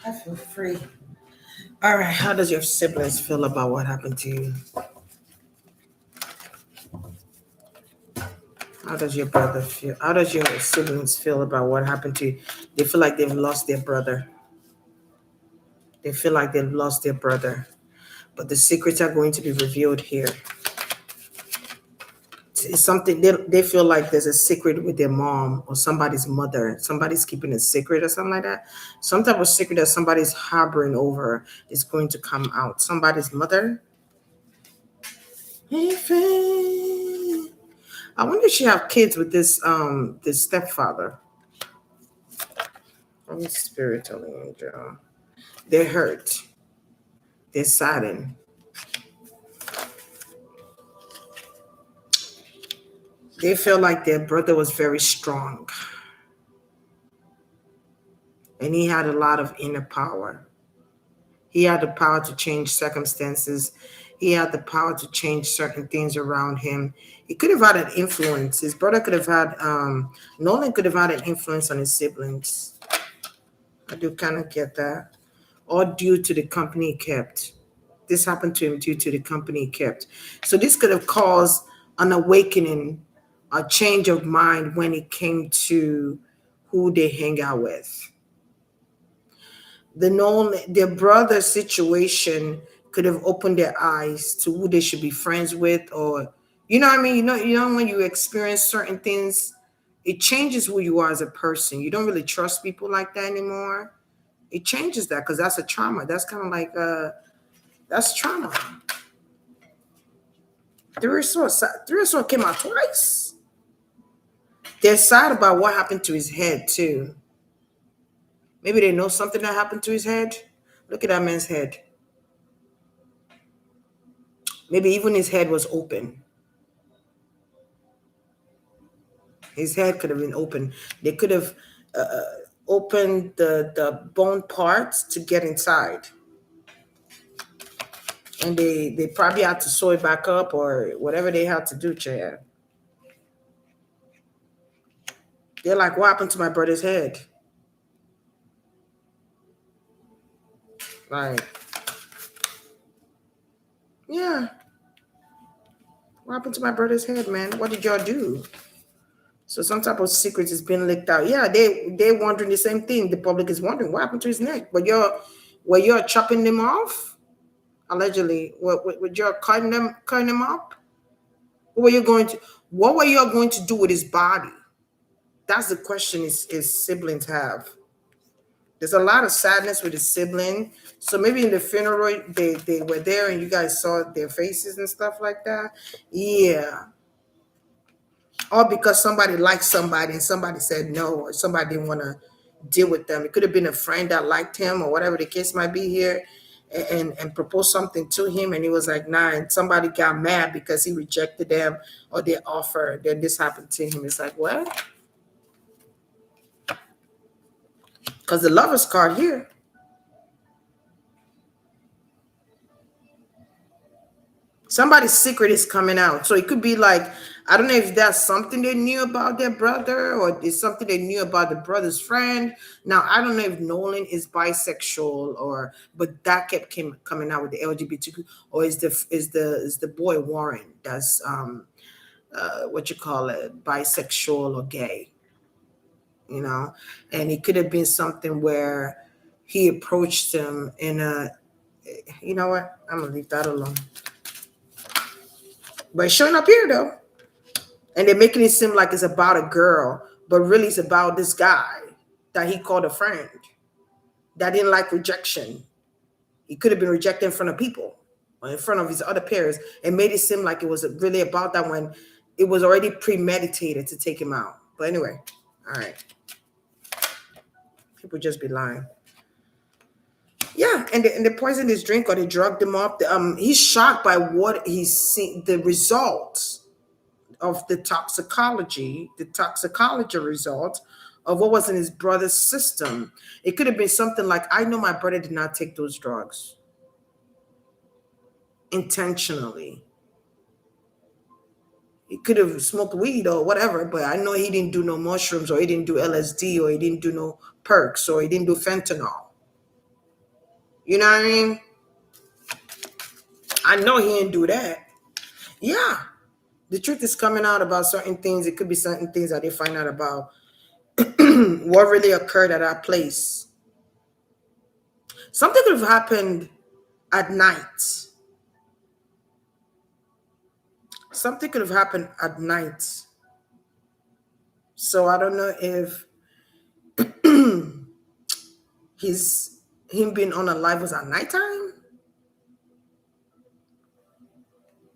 I feel free. All right, how does your siblings feel about what happened to you? How does your brother feel? How does your siblings feel about what happened to you? They feel like they've lost their brother. They feel like they've lost their brother. But the secrets are going to be revealed here. It's something they feel like there's a secret with their mom or somebody's mother. Somebody's keeping a secret or something like that. Some type of secret that somebody's harboring over is going to come out. Somebody's mother. I wonder if she have kids with this stepfather. Holy Spirit, Angel. They're hurt. They're saddened. They feel like their brother was very strong and he had a lot of inner power. He had the power to change circumstances. He had the power to change certain things around him. He could have had an influence. His brother could have had, Nolan could have had an influence on his siblings. I do kind of get that. Or due to the company he kept. This happened to him due to the company he kept. So this could have caused an awakening, a change of mind when it came to who they hang out with. Their brother situation could have opened their eyes to who they should be friends with, or you know what I mean. When you experience certain things, it changes who you are as a person. You don't really trust people like that anymore. It changes that because that's a trauma. That's kind of like that's trauma. Three or so came out twice. They're sad about what happened to his head too. Maybe they know something that happened to his head. Look at that man's head. Maybe even his head was open. His head could have been open. They could have opened the bone parts to get inside. And they probably had to sew it back up or whatever they had to do, Chad. They're like, what happened to my brother's head? Like, yeah. What happened to my brother's head, man? What did y'all do? So some type of secret is being leaked out. Yeah, they're wondering the same thing. The public is wondering what happened to his neck. But you're chopping them off, allegedly. What you're cutting them up? What were you going to do with his body? That's the question his siblings have. There's a lot of sadness with his sibling. So maybe in the funeral they were there and you guys saw their faces and stuff like that. Yeah. Or because somebody liked somebody and somebody said no, or somebody didn't want to deal with them. It could have been a friend that liked him or whatever the case might be here and proposed something to him and he was like, nah, and somebody got mad because he rejected them or their offer. Then this happened to him. It's like, what? Because the lover's card here. Somebody's secret is coming out. So it could be like, I don't know if that's something they knew about their brother or it's something they knew about the brother's friend. Now, I don't know if Nolan is bisexual but that coming out with the LGBTQ, or is the boy Warren that's what you call it, bisexual or gay, and it could have been something where he approached him in a, you know what, I'm gonna leave that alone. But it's showing up here though. And they're making it seem like it's about a girl, but really it's about this guy that he called a friend that didn't like rejection. He could have been rejected in front of people or in front of his other peers and made it seem like it was really about that when it was already premeditated to take him out. But anyway, all right. People just be lying. Yeah, and they poisoned his drink or they drugged him up. He's shocked by what he's seen, the results of the toxicology result of what was in his brother's system. It could have been something like, I know my brother did not take those drugs intentionally. He could have smoked weed or whatever, but I know he didn't do no mushrooms or he didn't do LSD or he didn't do no perks or he didn't do fentanyl. You know what I mean? I know he didn't do that. Yeah. The truth is coming out about certain things. It could be certain things that they find out about what really occurred at that place. Something could have happened at night. Something could have happened at night. So I don't know if him being unalive was at nighttime.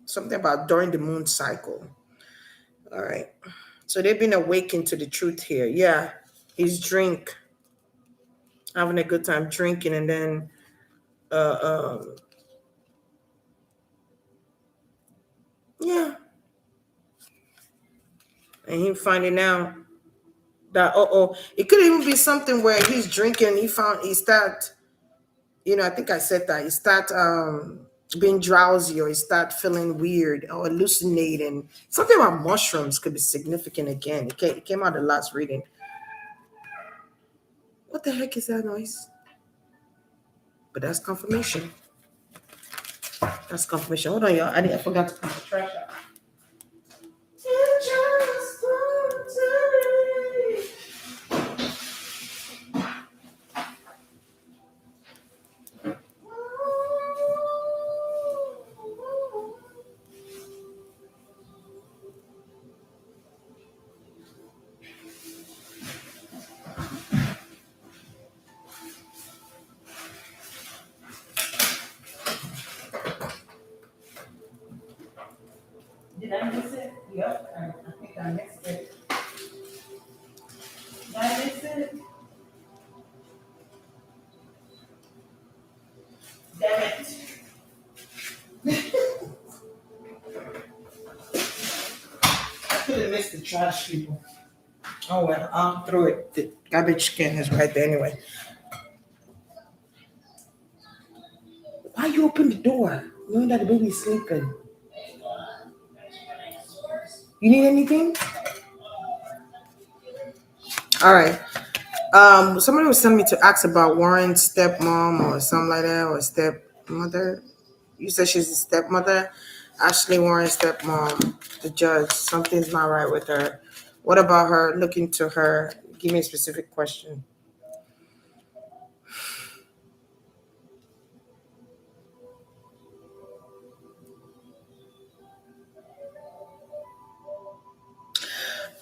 Something about during the moon cycle. All right. So they've been awakened to the truth here. Yeah, his drink. having a good time drinking, and then uh, um, yeah, and him finding out that it could even be something where he's drinking and he start, I think I said that he start being drowsy, or he start feeling weird or hallucinating. Something about mushrooms could be significant again. It came out the last reading. What the heck is that noise? But that's confirmation. That's confirmation. Hold on, y'all. I forgot to put the trash out. Did I miss it? Yep, I think I missed it. Did I miss it? Damn it. I could have missed the trash, people. Oh well, I'll throw it. The garbage can is right there anyway. Why you open the door? Knowing that the baby's sleeping. You need anything? All right. Somebody was telling me to ask about Warren's stepmom or something like that, or stepmother. You said she's a stepmother. Ashley Warren's stepmom, the judge. Something's not right with her. What about her? Look into her. Give me a specific question.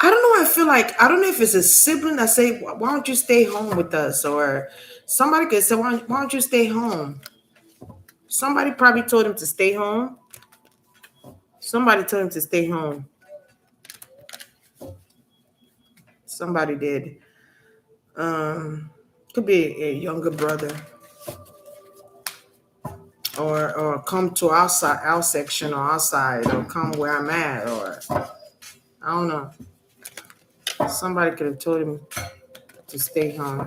I don't know. I feel like I don't know if it's a sibling that say, "Why don't you stay home with us?" Or somebody could say, "Why don't you stay home?" Somebody probably told him to stay home. Somebody told him to stay home. Somebody did. Could be a younger brother, or come to our section or outside, or come where I'm at, or I don't know. Somebody could have told him to stay home,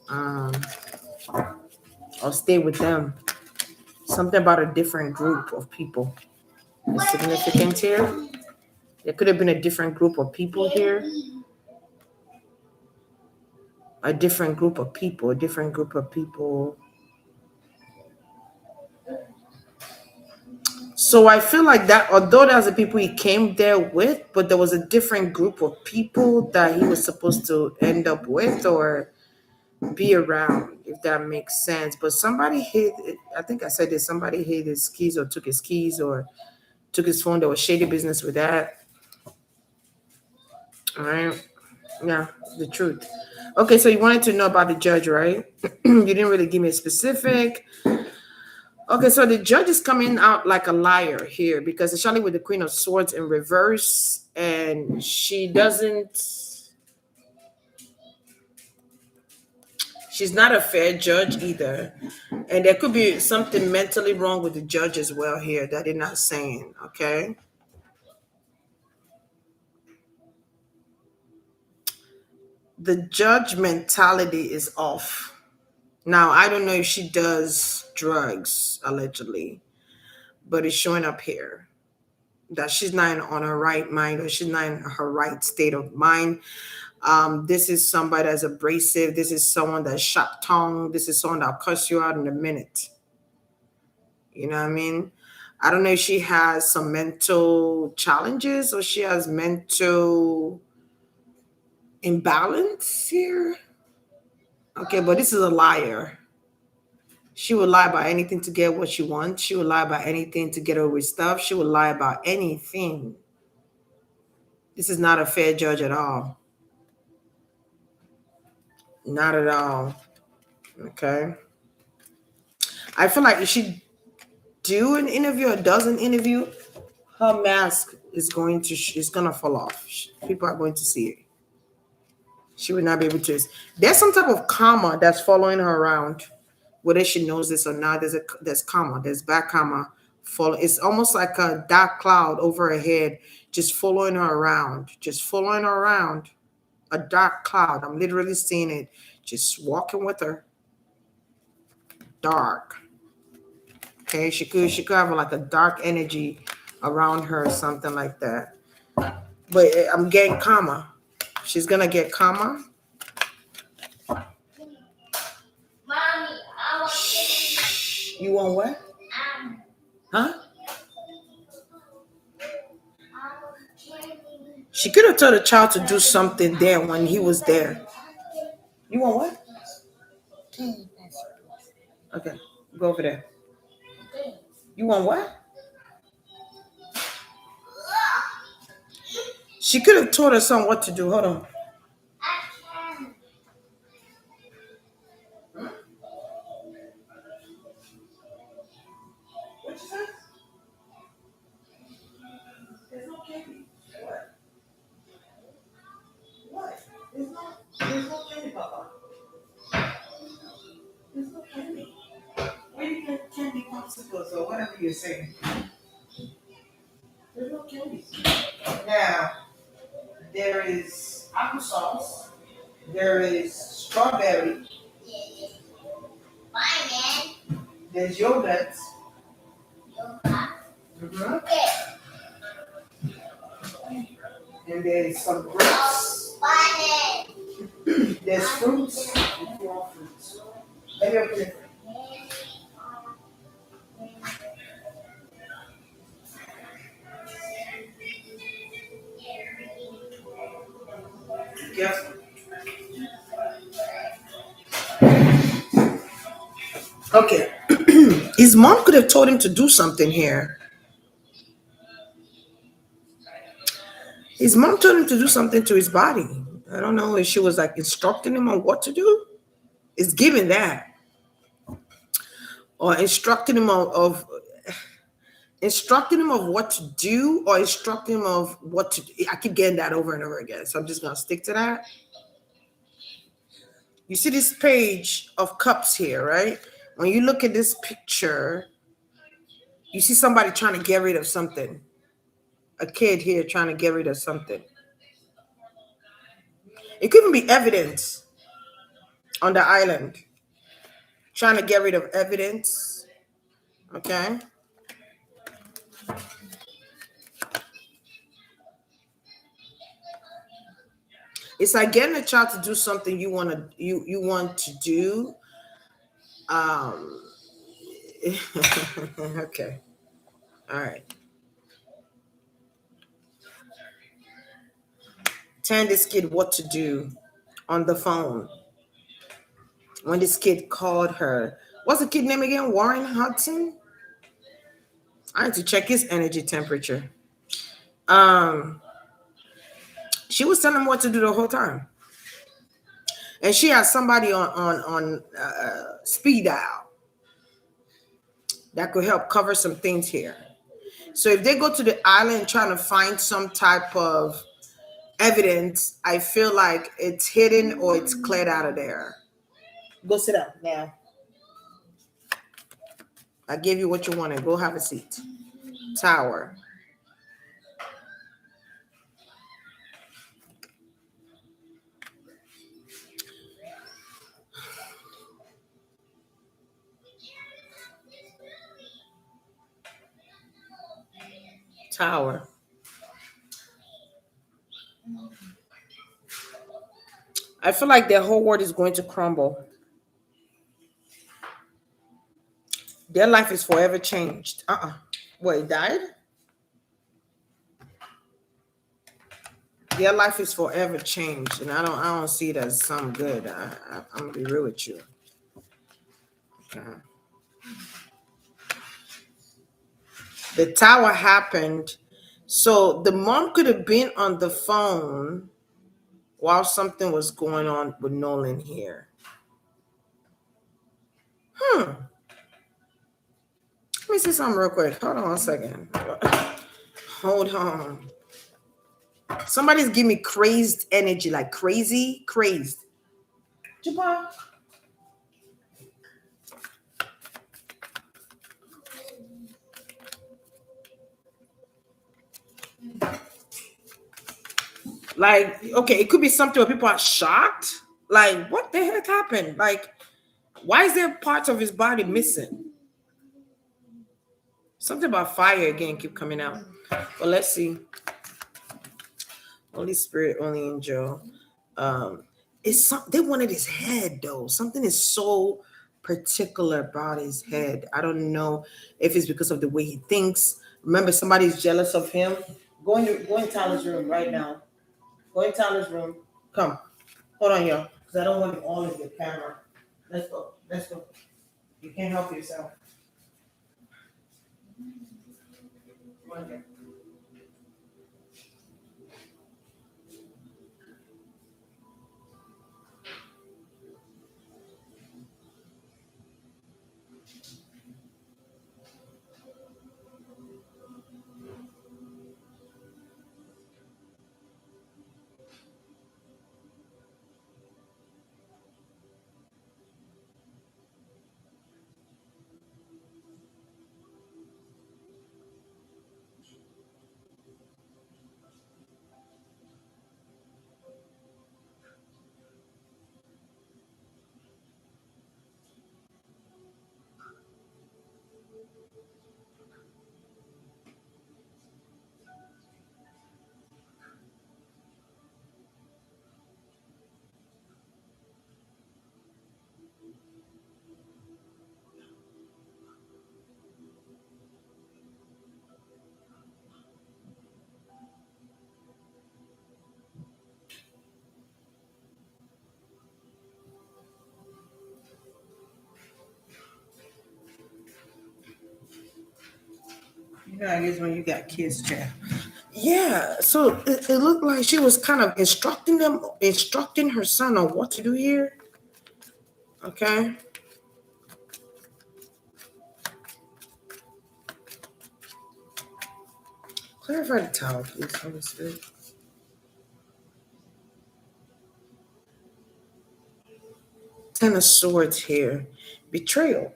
um, or stay with them. Something about a different group of people is significant here. There could have been a different group of people here. A different group of people. A different group of people. So I feel like that, although that's the people he came there with, but there was a different group of people that he was supposed to end up with or be around, if that makes sense. But somebody hid, I think I said this, somebody hid his keys or took his keys or took his phone. There was shady business with that. All right. Yeah, the truth. Okay, so you wanted to know about the judge, right? You didn't really give me a specific. Okay, so the judge is coming out like a liar here because it's Charlie with the Queen of Swords in reverse, and she's not a fair judge either. And there could be something mentally wrong with the judge as well here that they're not saying, okay? The judge mentality is off. Now, I don't know if she does drugs, allegedly, but it's showing up here that she's not on her right mind, or she's not in her right state of mind. This is somebody that's abrasive. This is someone that's sharp tongue. This is someone that'll cuss you out in a minute. You know what I mean? I don't know if she has some mental challenges or she has mental imbalance here. Okay, but this is a liar. She will lie about anything to get what she wants. She will lie about anything to get over with stuff. She will lie about anything. This is not a fair judge at all. Not at all. Okay. I feel like if she do an interview or does an interview, her mask is going to fall off. People are going to see it. She would not be able to. There's some type of karma that's following her around, whether she knows this or not. There's karma. There's bad karma. Follow. It's almost like a dark cloud over her head, just following her around, just following her around. A dark cloud. I'm literally seeing it, just walking with her. Dark. Okay, she could have like a dark energy around her or something like that. But I'm getting karma. She's gonna get karma. You want what? Huh? She could have told the child to do something there when he was there. You want what? Okay, go over there. You want what? She could have told her son what to do. Hold on. What you say? There's no candy. What? What? There's no candy, Papa. There's no candy. Where you get candy popsicles or whatever you're saying? There's no candy. Now, there is applesauce. There is strawberry. There's yogurt. Mm-hmm. And there's some grapes. There's fruits. If you want fruits. Let me open it. Yes. Okay. His mom could have told him to do something here. His mom told him to do something to his body. I don't know if she was like instructing him on what to do. It's giving that. Or instructing him of instructing him of what to do, or instructing him of what to do. I keep getting that over and over again. So I'm just gonna stick to that. You see this page of cups here, right? When you look at this picture, you see somebody trying to get rid of something. A kid here trying to get rid of something. It couldn't be evidence on the island. Trying to get rid of evidence. Okay. It's like getting a child to do something you want to do. Okay. All right. Telling this kid what to do on the phone. When this kid called her, what's the kid name again? Warren Hudson. I had to check his energy temperature. She was telling him what to do the whole time, and she had somebody on speed dial that could help cover some things here. So if they go to the island trying to find some type of evidence, I feel like it's hidden or it's cleared out of there. Go sit down now. I gave you what you wanted. Go have a seat. Tower. Tower. I feel like their whole world is going to crumble. Their life is forever changed. What, he died? Their life is forever changed, and I don't see it as something good. I'm gonna be real with you. Okay. The tower happened, so the mom could have been on the phone while something was going on with Nolan here. Let me see something real quick. Hold on a second. Hold on. Somebody's giving me crazed energy, like crazy, crazed. Jabba. Like, okay, it could be something where people are shocked. Like, what the heck happened? Like, why is there parts of his body missing? Something about fire again keep coming out. Well, let's see. Holy Spirit, only angel. Um, it's they wanted his head though. Something is so particular about his head. I don't know if it's because of the way he thinks. Remember, somebody's jealous of him. Go in Tyler's room right now. Go in Tyler's room. Come. Hold on, y'all. Because I don't want you all in the camera. Let's go. Let's go. You can't help yourself. Come on here. You know, I guess when you got kids, Chad. Yeah, so it looked like she was kind of instructing her son on what to do here. Okay. Clarify the towel, please, Holy Spirit. Ten of Swords here. Betrayal.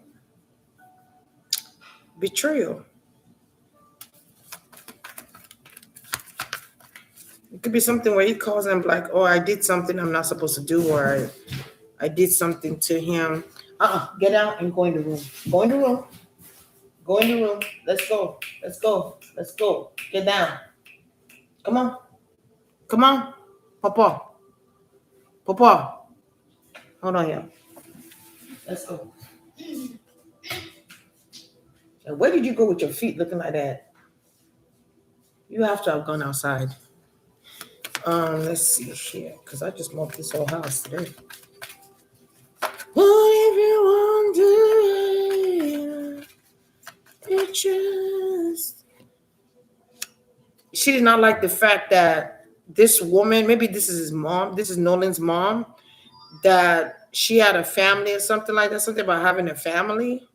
Betrayal. It could be something where he calls him like, oh, I did something I'm not supposed to do, or I did something to him. Get out and go in the room. Go in the room. Go in the room. Let's go. Let's go. Let's go. Get down. Come on. Come on. Papa. Papa. Hold on here. Let's go. And where did you go with your feet looking like that? You have to have gone outside. Let's see here, because I just mopped this whole house today. What if you wonder? It just. She did not like the fact that this woman, maybe this is his mom, this is Nolan's mom, that she had a family or something like that, something about having a family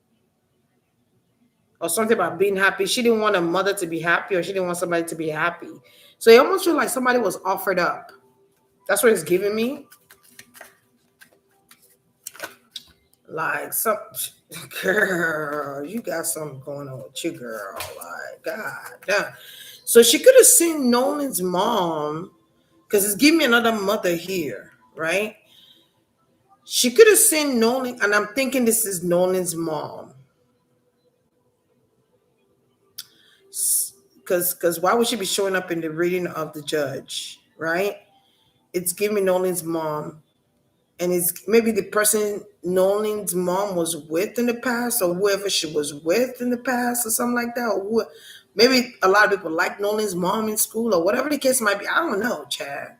or something about being happy. She didn't want a mother to be happy, or she didn't want somebody to be happy. So it almost felt like somebody was offered up. That's what it's giving me. Like, some girl, you got something going on with you, girl. Like, God damn. So she could have seen Nolan's mom, because it's giving me another mother here, right? She could have seen Nolan, and I'm thinking this is Nolan's mom. Because why would she be showing up in the reading of the judge, right? It's giving Nolan's mom, and it's maybe the person Nolan's mom was with in the past, or whoever she was with in the past, or something like that. Or maybe a lot of people like Nolan's mom in school, or whatever the case might be. I don't know, Chad.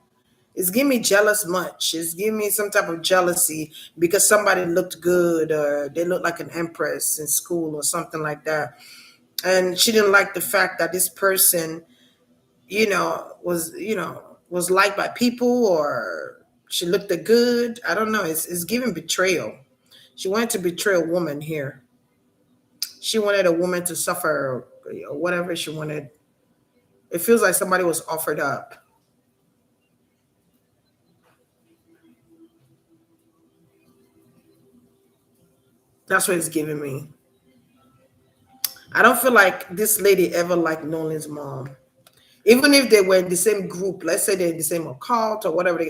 It's giving me jealous much. It's giving me some type of jealousy because somebody looked good, or they looked like an empress in school or something like that. And she didn't like the fact that this person, was liked by people, or she looked good. I don't know. It's giving betrayal. She wanted to betray a woman here. She wanted a woman to suffer, whatever she wanted. It feels like somebody was offered up. That's what it's giving me. I don't feel like this lady ever liked Nolan's mom. Even if they were in the same group, let's say they're in the same occult or whatever,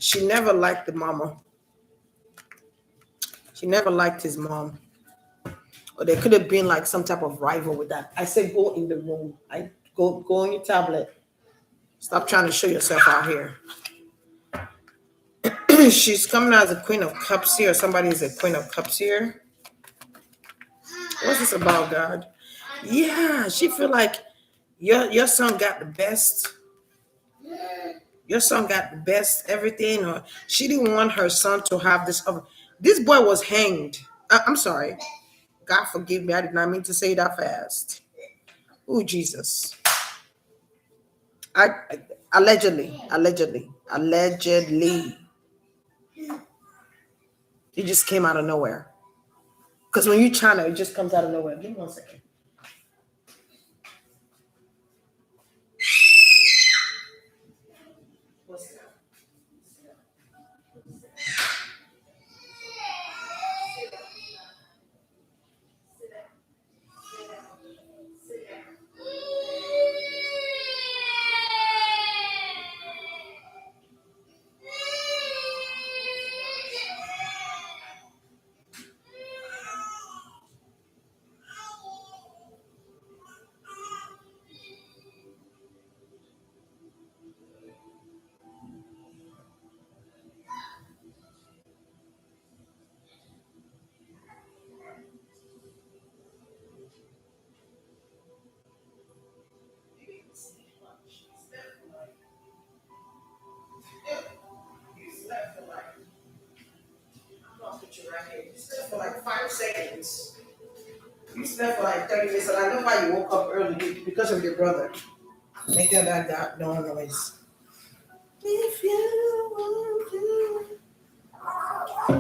she never liked the mama. She never liked his mom. Or there could have been like some type of rival with that. I say go in the room. I go on your tablet. Stop trying to show yourself out here. She's coming out as a queen of cups here. Somebody is a queen of cups here. What's this about, God? Yeah, she feel like your son got the best. Your son got the best everything, or she didn't want her son to have this other. This boy was hanged. I'm sorry. God forgive me. I did not mean to say that fast. Oh Jesus. I allegedly, it just came out of nowhere. Because when you China, it just comes out of nowhere. Give me 1 second. What's that? You slept for like, I'm gonna put you right here. You slept for like 5 seconds. You slept for like 30 minutes, and I know why you woke up early because of your brother. Making that no noise. If you want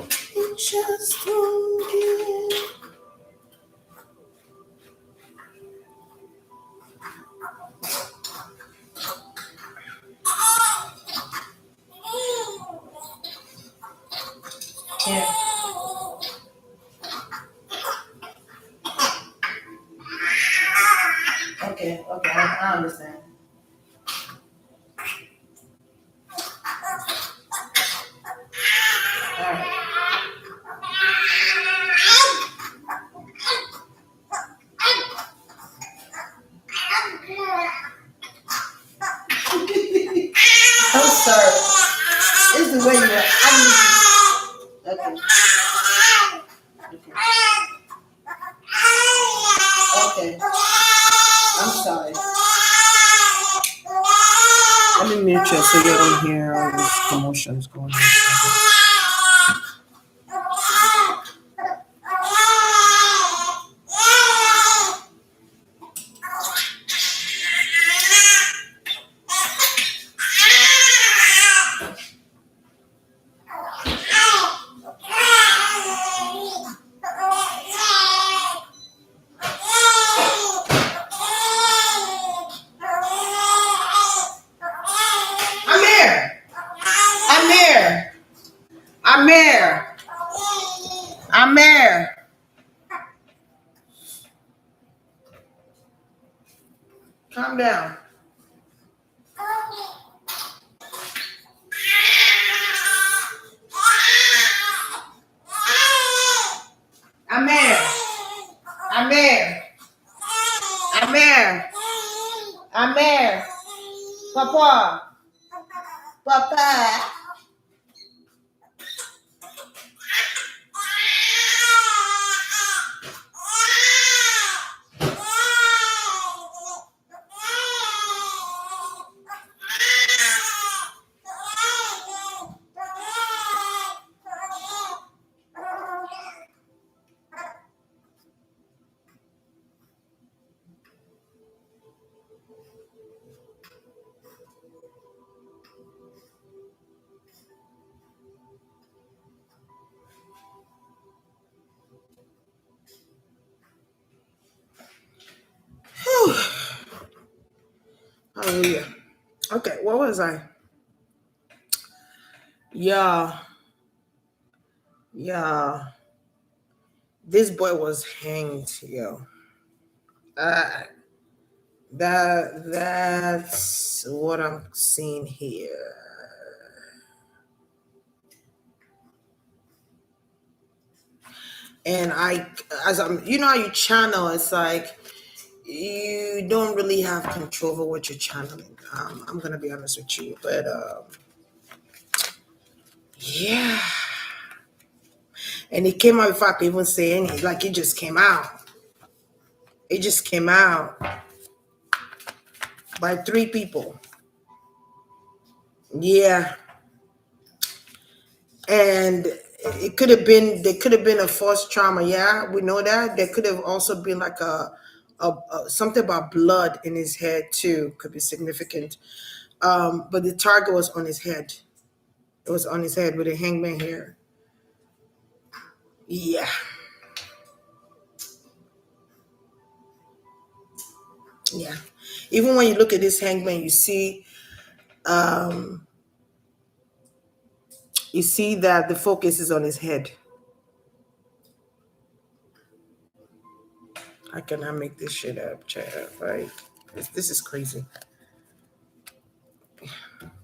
to, you just don't give. Yeah. Okay, I understand. All right. I'm sorry. It's the way you are. Okay. Okay. I'm sorry. Let me mute you so you don't hear all these commotions going on. I'm here. I'm here. I'm here. I'm here. Calm down. I'm here. I'm here. I'm here. I'm here. Papa. Papa. Whew. Hallelujah. Okay, what was I? Yeah. Yeah. This boy was hanged, yo. Uh, that's what I'm seeing here. And as I'm, how you channel, it's like you don't really have control over what you're channeling. I'm gonna be honest with you, but yeah. And it came out before I could even say anything. Like it just came out. It just came out by three people. Yeah, and it could have been. There could have been a false trauma. Yeah, we know that. There could have also been like a something about blood in his head too. Could be significant. But the target was on his head. It was on his head with a hangman here. Yeah, yeah. Even when you look at this hangman, um, you see that the focus is on his head. I cannot make this shit up, Chad. Right? This is crazy.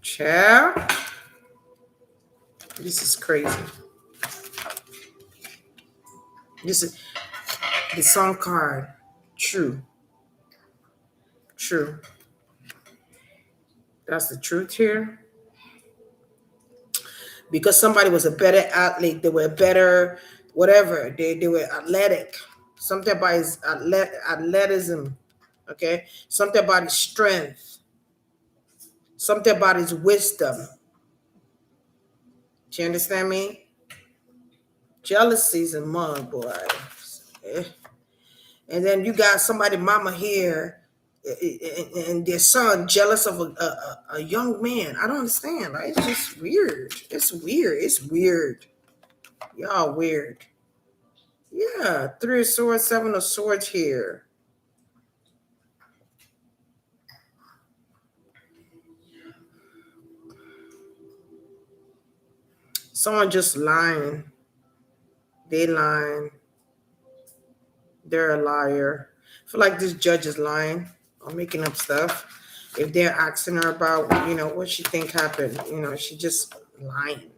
Chad, this is crazy. This is the song card. True. True. That's the truth here. Because somebody was a better athlete, they were better, whatever. They were athletic. Something about his athleticism. Okay. Something about his strength. Something about his wisdom. Do you understand me? Jealousy is a mug, boy. Eh. And then you got somebody, mama here, and their son jealous of a young man. I don't understand. Like, it's just weird. It's weird. It's weird. Y'all weird. Yeah, 3 of swords, 7 of swords here. Someone just lying. They lying. They're a liar. I feel like this judge is lying or making up stuff. If they're asking her about, what she think happened, she just lying.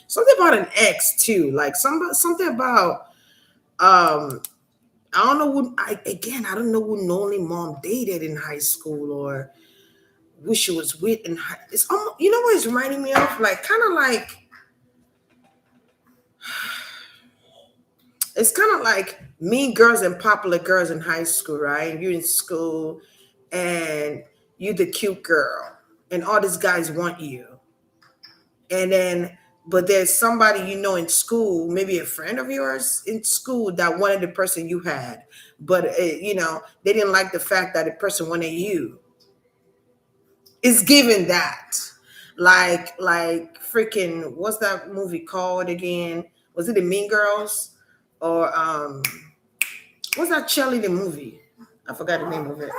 Something about an ex too, like something about I don't know I don't know who Nolan mom dated in high school or who she was with in high. It's almost, what it's reminding me of, like kind of like it's kind of like mean girls and popular girls in high school, right? You're in school and you're the cute girl, and all these guys want you. And then, but there's somebody in school, maybe a friend of yours in school that wanted the person you had, but they didn't like the fact that the person wanted you. It's given that, like freaking, what's that movie called again? Was it the Mean Girls, or what's that cheerleading movie? I forgot the name of it.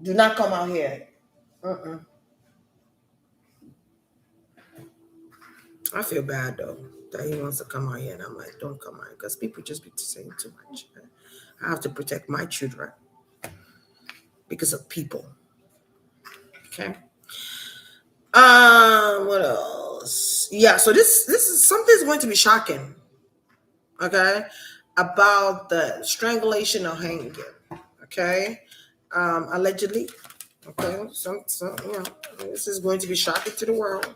Do not come out here. Uh-uh. I feel bad though that he wants to come out here, and I'm like, don't come out because people just be saying too much. I have to protect my children because of people. Okay. What else? Yeah. So this is something's going to be shocking. Okay, about the strangulation or hanging. Okay, allegedly. Okay, some this is going to be shocking to the world.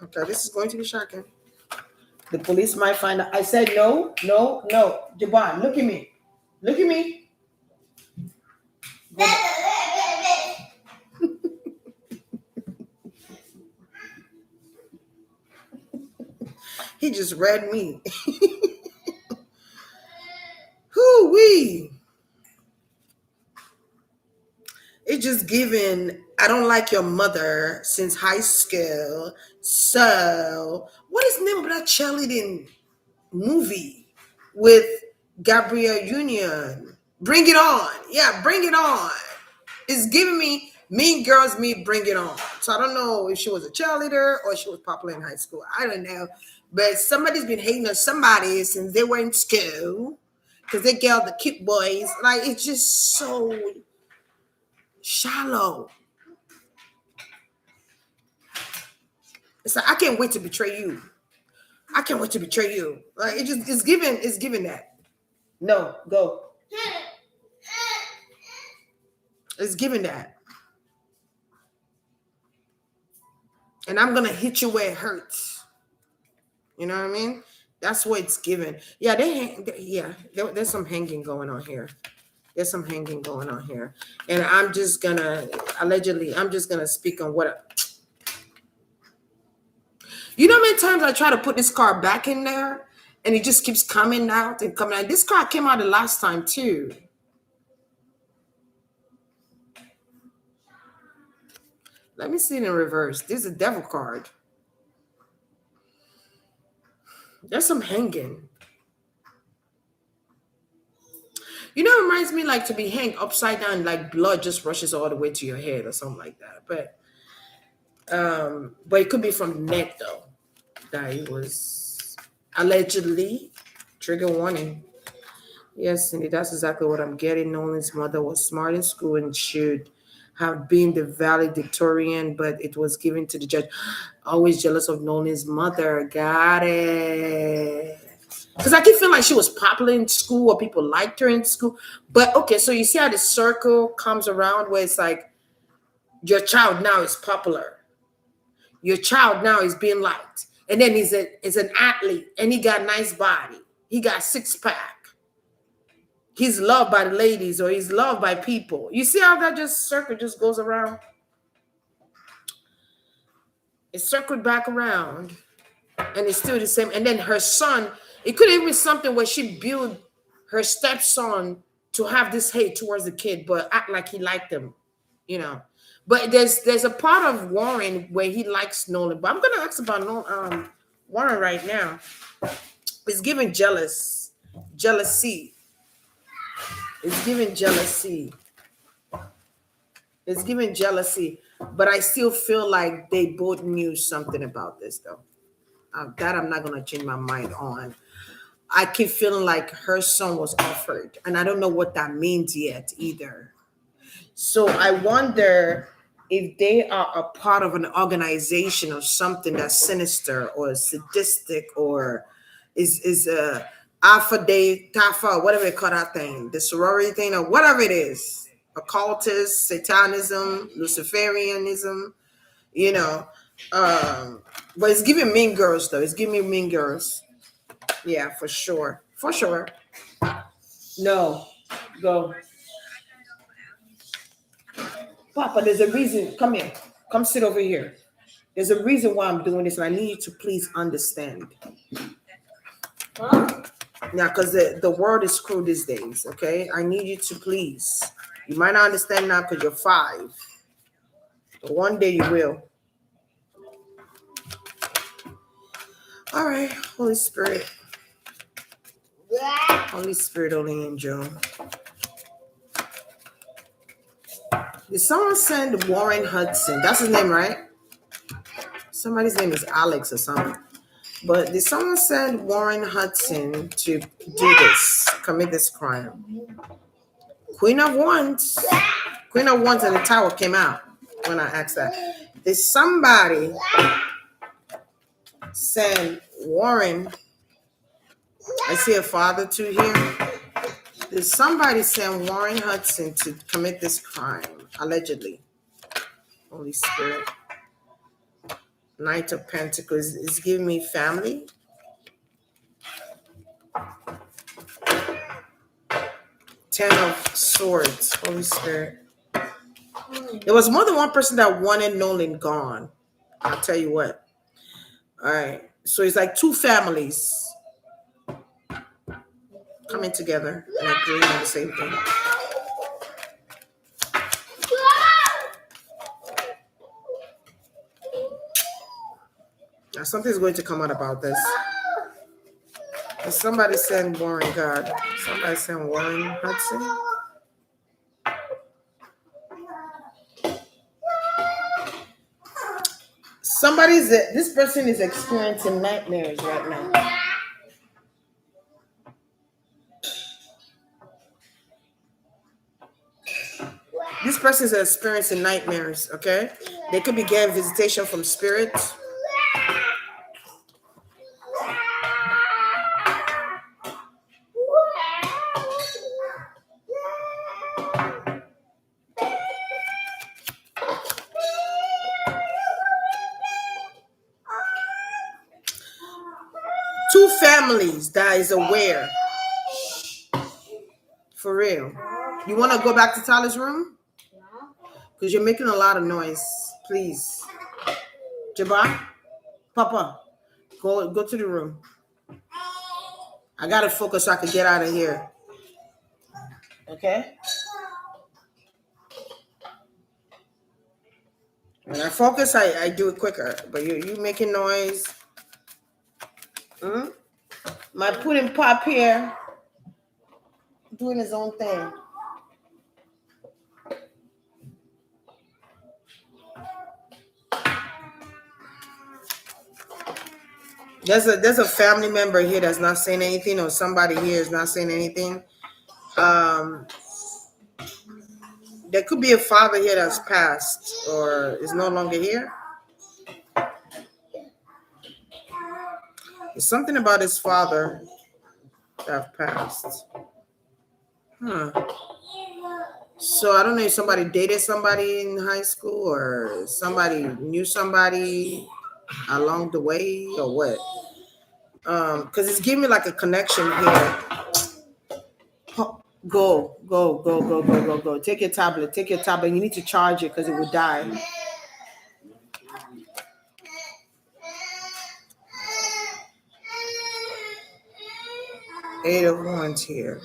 Okay, this is going to be shocking. The police might find out. I said no, no, no. Javon, look at me. Look at me. He just read me. Whoo wee. It's just given. I don't like your mother since high school. So, what is the name of that cheerleading movie with Gabrielle Union? Bring It On. Yeah, Bring It On. It's giving me Mean Girls meet Bring It On. So I don't know if she was a cheerleader or she was popular in high school. I don't know. But somebody's been hating on somebody since they were in school because they get all the cute boys. Like, it's just so shallow. It's like, I can't wait to betray you. I can't wait to betray you. Like, it's given that. No, go. It's given that. And I'm gonna hit you where it hurts. You know what I mean? That's what it's given. Yeah, there's some hanging going on here. There's some hanging going on here. And I'm just gonna speak on what you know how many times I try to put this card back in there and it just keeps coming out and coming out. This card came out the last time too. Let me see it in reverse. This is a devil card. There's some hanging. You know, it reminds me like to be hanged upside down, like blood just rushes all the way to your head or something like that. But it could be from the neck though. That it was allegedly trigger warning. Yes, Cindy, that's exactly what I'm getting. Nolan's mother was smart in school and should have been the valedictorian, but it was given to the judge. Always jealous of Nolan's mother. Got it. Because I keep feeling like she was popular in school or people liked her in school. But okay, so you see how the circle comes around where it's like your child now is popular. Your child now is being liked. And then he's an athlete and he got a nice body. He got six-pack. He's loved by the ladies or he's loved by people. You see how that circle just goes around? It circled back around and it's still the same. And then her son, it could even be something where she built her stepson to have this hate towards the kid, but act like he liked him, you know. But there's a part of Warren where he likes Nolan. But I'm gonna ask about Warren right now. It's giving jealousy. It's giving jealousy. It's giving jealousy. But I still feel like they both knew something about this, though. That I'm not gonna change my mind on. I keep feeling like her son was offered, and I don't know what that means yet either. So I wonder if they are a part of an organization or something that's sinister or sadistic or is a Alpha Day Tafa, whatever they call that thing, the sorority thing or whatever it is, occultist, satanism, Luciferianism, you know. But it's giving Mean Girls though. It's giving me Mean Girls. Yeah, for sure. For sure. No, go. Papa, there's a reason. Come here. Come sit over here. There's a reason why I'm doing this, and I need you to please understand. Now, because the world is screwed these days, okay? I need you to please. You might not understand now because you're 5. But one day you will. All right, Holy Spirit. Holy Spirit, Holy Angel. Did someone send Warren Hudson? That's his name, right? Somebody's name is Alex or something. But did someone send Warren Hudson to do this, commit this crime? Queen of Wands. Queen of Wands and the Tower came out when I asked that. Did somebody send Warren? I see a father too here. Did somebody send Warren Hudson to commit this crime, allegedly? Holy Spirit. Knight of Pentacles is giving me family. Ten of Swords, Holy Spirit. There was more than one person that wanted Nolan gone. I'll tell you what. All right. So it's like 2 families coming together and agreeing on the same thing. Now something's going to come out about this. And somebody send Warren, God. Somebody send Warren Hudson. This person is experiencing nightmares right now. This person is experiencing nightmares, okay? They could be getting visitation from spirits. Two families that is aware. For real. You want to go back to Tyler's room? Because you're making a lot of noise. Please. Jabbar? Papa, go to the room. I got to focus so I can get out of here. Okay? When I focus, I do it quicker. But you making noise. My pudding pop here doing his own thing. There's a family member here that's not saying anything, or somebody here is not saying anything. There could be a father here that's passed or is no longer here. There's something about his father that passed. So I don't know if somebody dated somebody in high school or somebody knew somebody along the way or what. Because it's giving me like a connection here. Go. Take your tablet. You need to charge it because it will die. Eight of Wands here.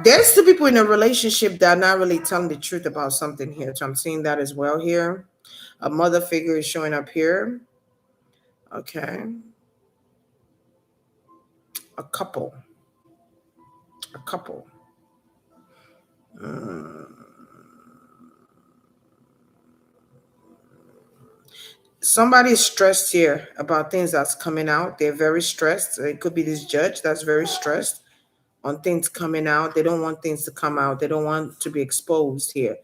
There's two people in a relationship that are not really telling the truth about something here. So I'm seeing that as well here. A mother figure is showing up here. Okay. A couple. Somebody is stressed here about things that's coming out. They're very stressed. It could be this judge that's very stressed on things coming out. They don't want things to come out. They don't want to be exposed here.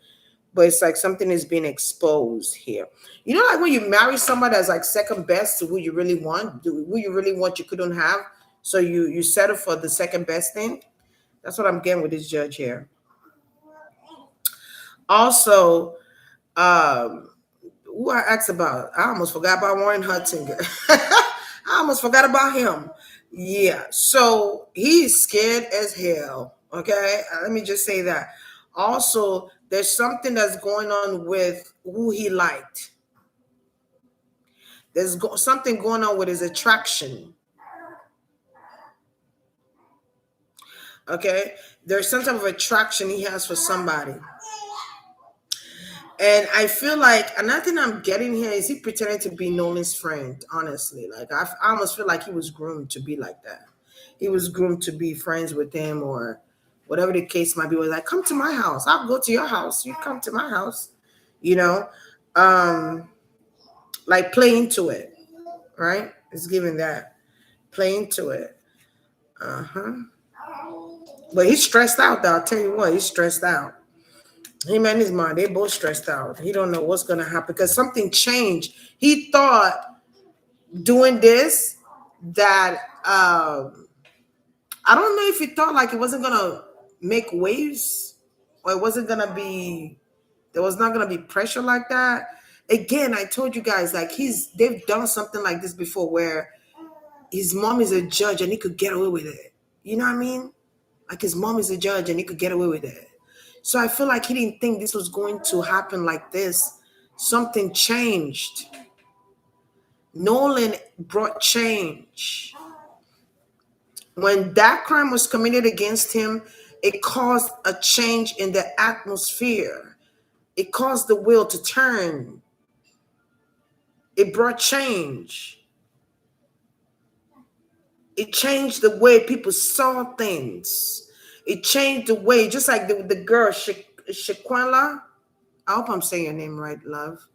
But it's like something is being exposed here. You know, like when you marry somebody that's like second best to who you really want, who you really want you couldn't have. So you settle for the second best thing. That's what I'm getting with this judge here. Also, who I asked about, I almost forgot about Warren Hutzinger. I almost forgot about him. Yeah, so he's scared as hell. Okay, let me just say that. Also, there's something that's going on with who he liked. There's something going on with his attraction. Okay, there's some type of attraction he has for somebody. And I feel like another thing I'm getting here is he pretending to be Nolan's friend, honestly. Like I almost feel like he was groomed to be like that. He was groomed to be friends with him or whatever the case might be. Was like, come to my house. I'll go to your house. You come to my house. You know? Like play into it. Right? It's giving that. Play into it. But he's stressed out though. I'll tell you what, he's stressed out. Him and his mom, they both stressed out. He don't know what's gonna happen because something changed. He thought doing this that I don't know if he thought like it wasn't gonna make waves or it wasn't gonna be there was not gonna be pressure like that. Again, I told you guys like they've done something like this before where his mom is a judge and he could get away with it. You know what I mean? Like his mom is a judge and he could get away with it. So I feel like he didn't think this was going to happen like this. Something changed. Nolan brought change. When that crime was committed against him, it caused a change in the atmosphere. It caused the wheel to turn. It brought change. It changed the way people saw things. It changed the way, just like the girl, Shaquella. I hope I'm saying your name right, love.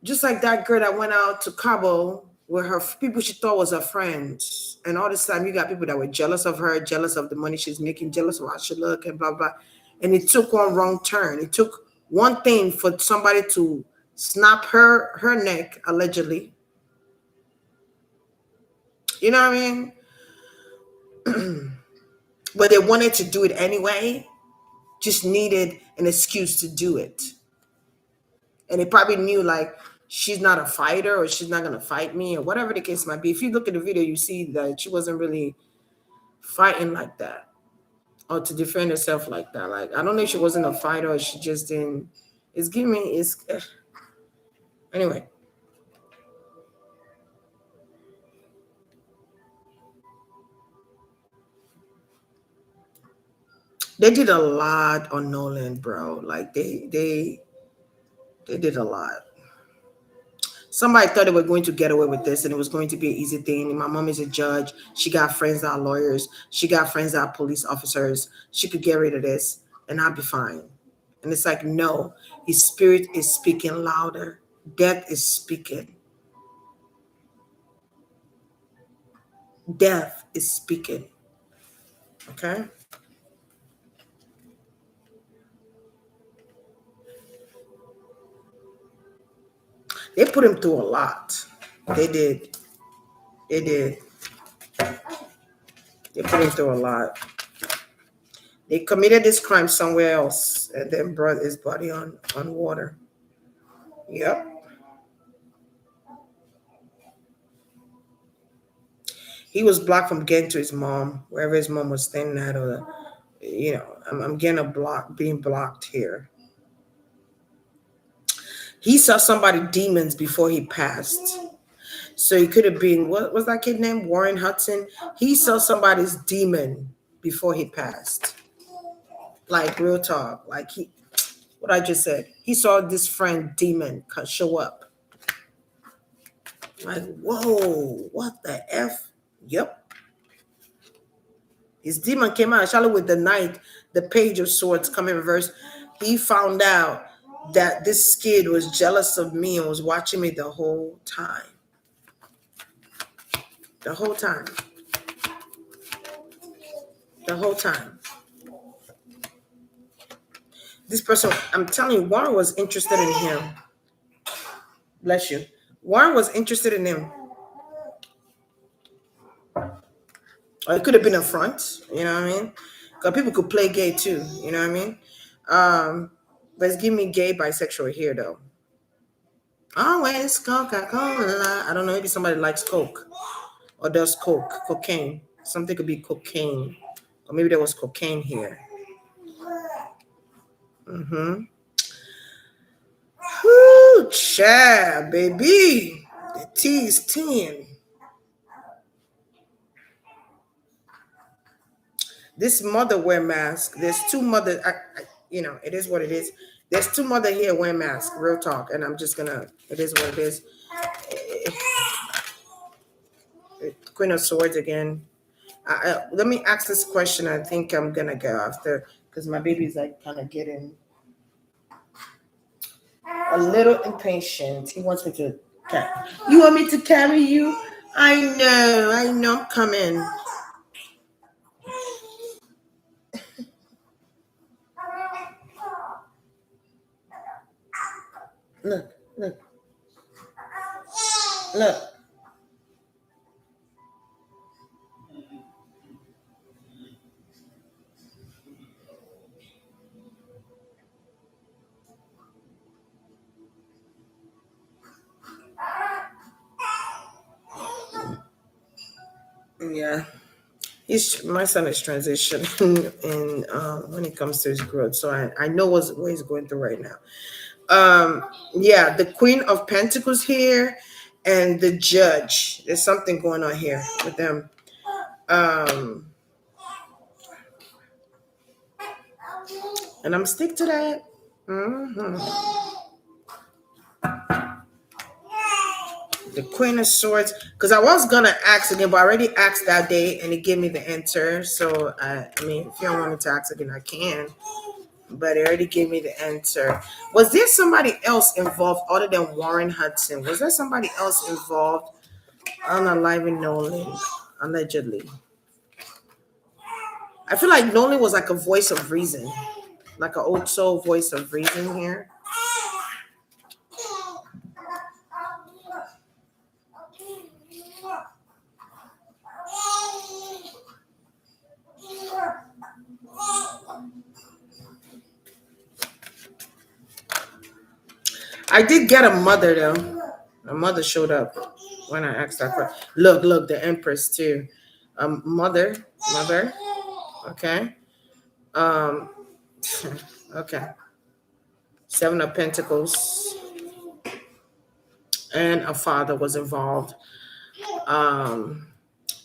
Just like that girl that went out to Cabo with her people she thought was her friends. And all this time you got people that were jealous of her, jealous of the money she's making, jealous of how she look and blah blah. And it took one wrong turn. It took one thing for somebody to snap her neck, allegedly. You know what I mean? But they wanted to do it anyway, just needed an excuse to do it. And they probably knew like she's not a fighter or she's not gonna fight me or whatever the case might be. If you look at the video, you see that she wasn't really fighting like that or to defend herself like that. Like I don't know if she wasn't a fighter or she just didn't. It's giving me it's anyway. They did a lot on Nolan, bro. Like they did a lot. Somebody thought they were going to get away with this and it was going to be an easy thing. My mom is a judge. She got friends that are lawyers. She got friends that are police officers. She could get rid of this and I'll be fine. And it's like, no, his spirit is speaking louder. Death is speaking. Death is speaking. Okay? They put him through a lot. They did. They did. They put him through a lot. They committed this crime somewhere else and then brought his body on water. Yep. He was blocked from getting to his mom, wherever his mom was staying at, or I'm getting being blocked here. He saw somebody demons before he passed. So he could have been, what was that kid named? Warren Hudson. He saw somebody's demon before he passed. Like real talk. Like what I just said. He saw this friend demon show up. Like, whoa, what the F? Yep. His demon came out, Charlotte, with the knight, the page of swords coming in reverse. He found out that this kid was jealous of me and was watching me the whole time. The whole time. The whole time. This person, I'm telling you, Warren was interested in him. Bless you. Warren was interested in him. Or it could have been a front, you know what I mean? Because people could play gay too, you know what I mean? But it's giving me gay bisexual here though. Always Coca-Cola. I don't know, maybe somebody likes Coke or does cocaine. Something could be cocaine. Or maybe there was cocaine here. Mm-hmm. Whoo, child, baby. The tea is 10. This mother wear mask. There's two mothers. It is what it is. There's two mother here wear mask. Real talk. And I'm just gonna. It is what it is. Queen of Swords again. Let me ask this question. I think I'm gonna go after because my baby's like kind of getting a little impatient. He wants me to carry. You want me to carry you? I know. I'm coming. Look. Yeah. My son is transitioning in when it comes to his growth. So I know what he's going through right now. Yeah, the Queen of Pentacles here and the Judge. There's something going on here with them. And I'm stick to that. Mm-hmm. The Queen of Swords, because I was gonna ask again, but I already asked that day and it gave me the answer. So I mean, if you don't want me to ask again, I can. But it already gave me the answer. Was there somebody else involved other than Warren Hudson? Was there somebody else involved unaliving Nolan, allegedly? I feel like Nolan was like a voice of reason, like an old soul voice of reason here. I did get a mother though. A mother showed up when I asked that question. Look, the Empress too. Mother. Okay. Um, okay. Seven of Pentacles. And a father was involved.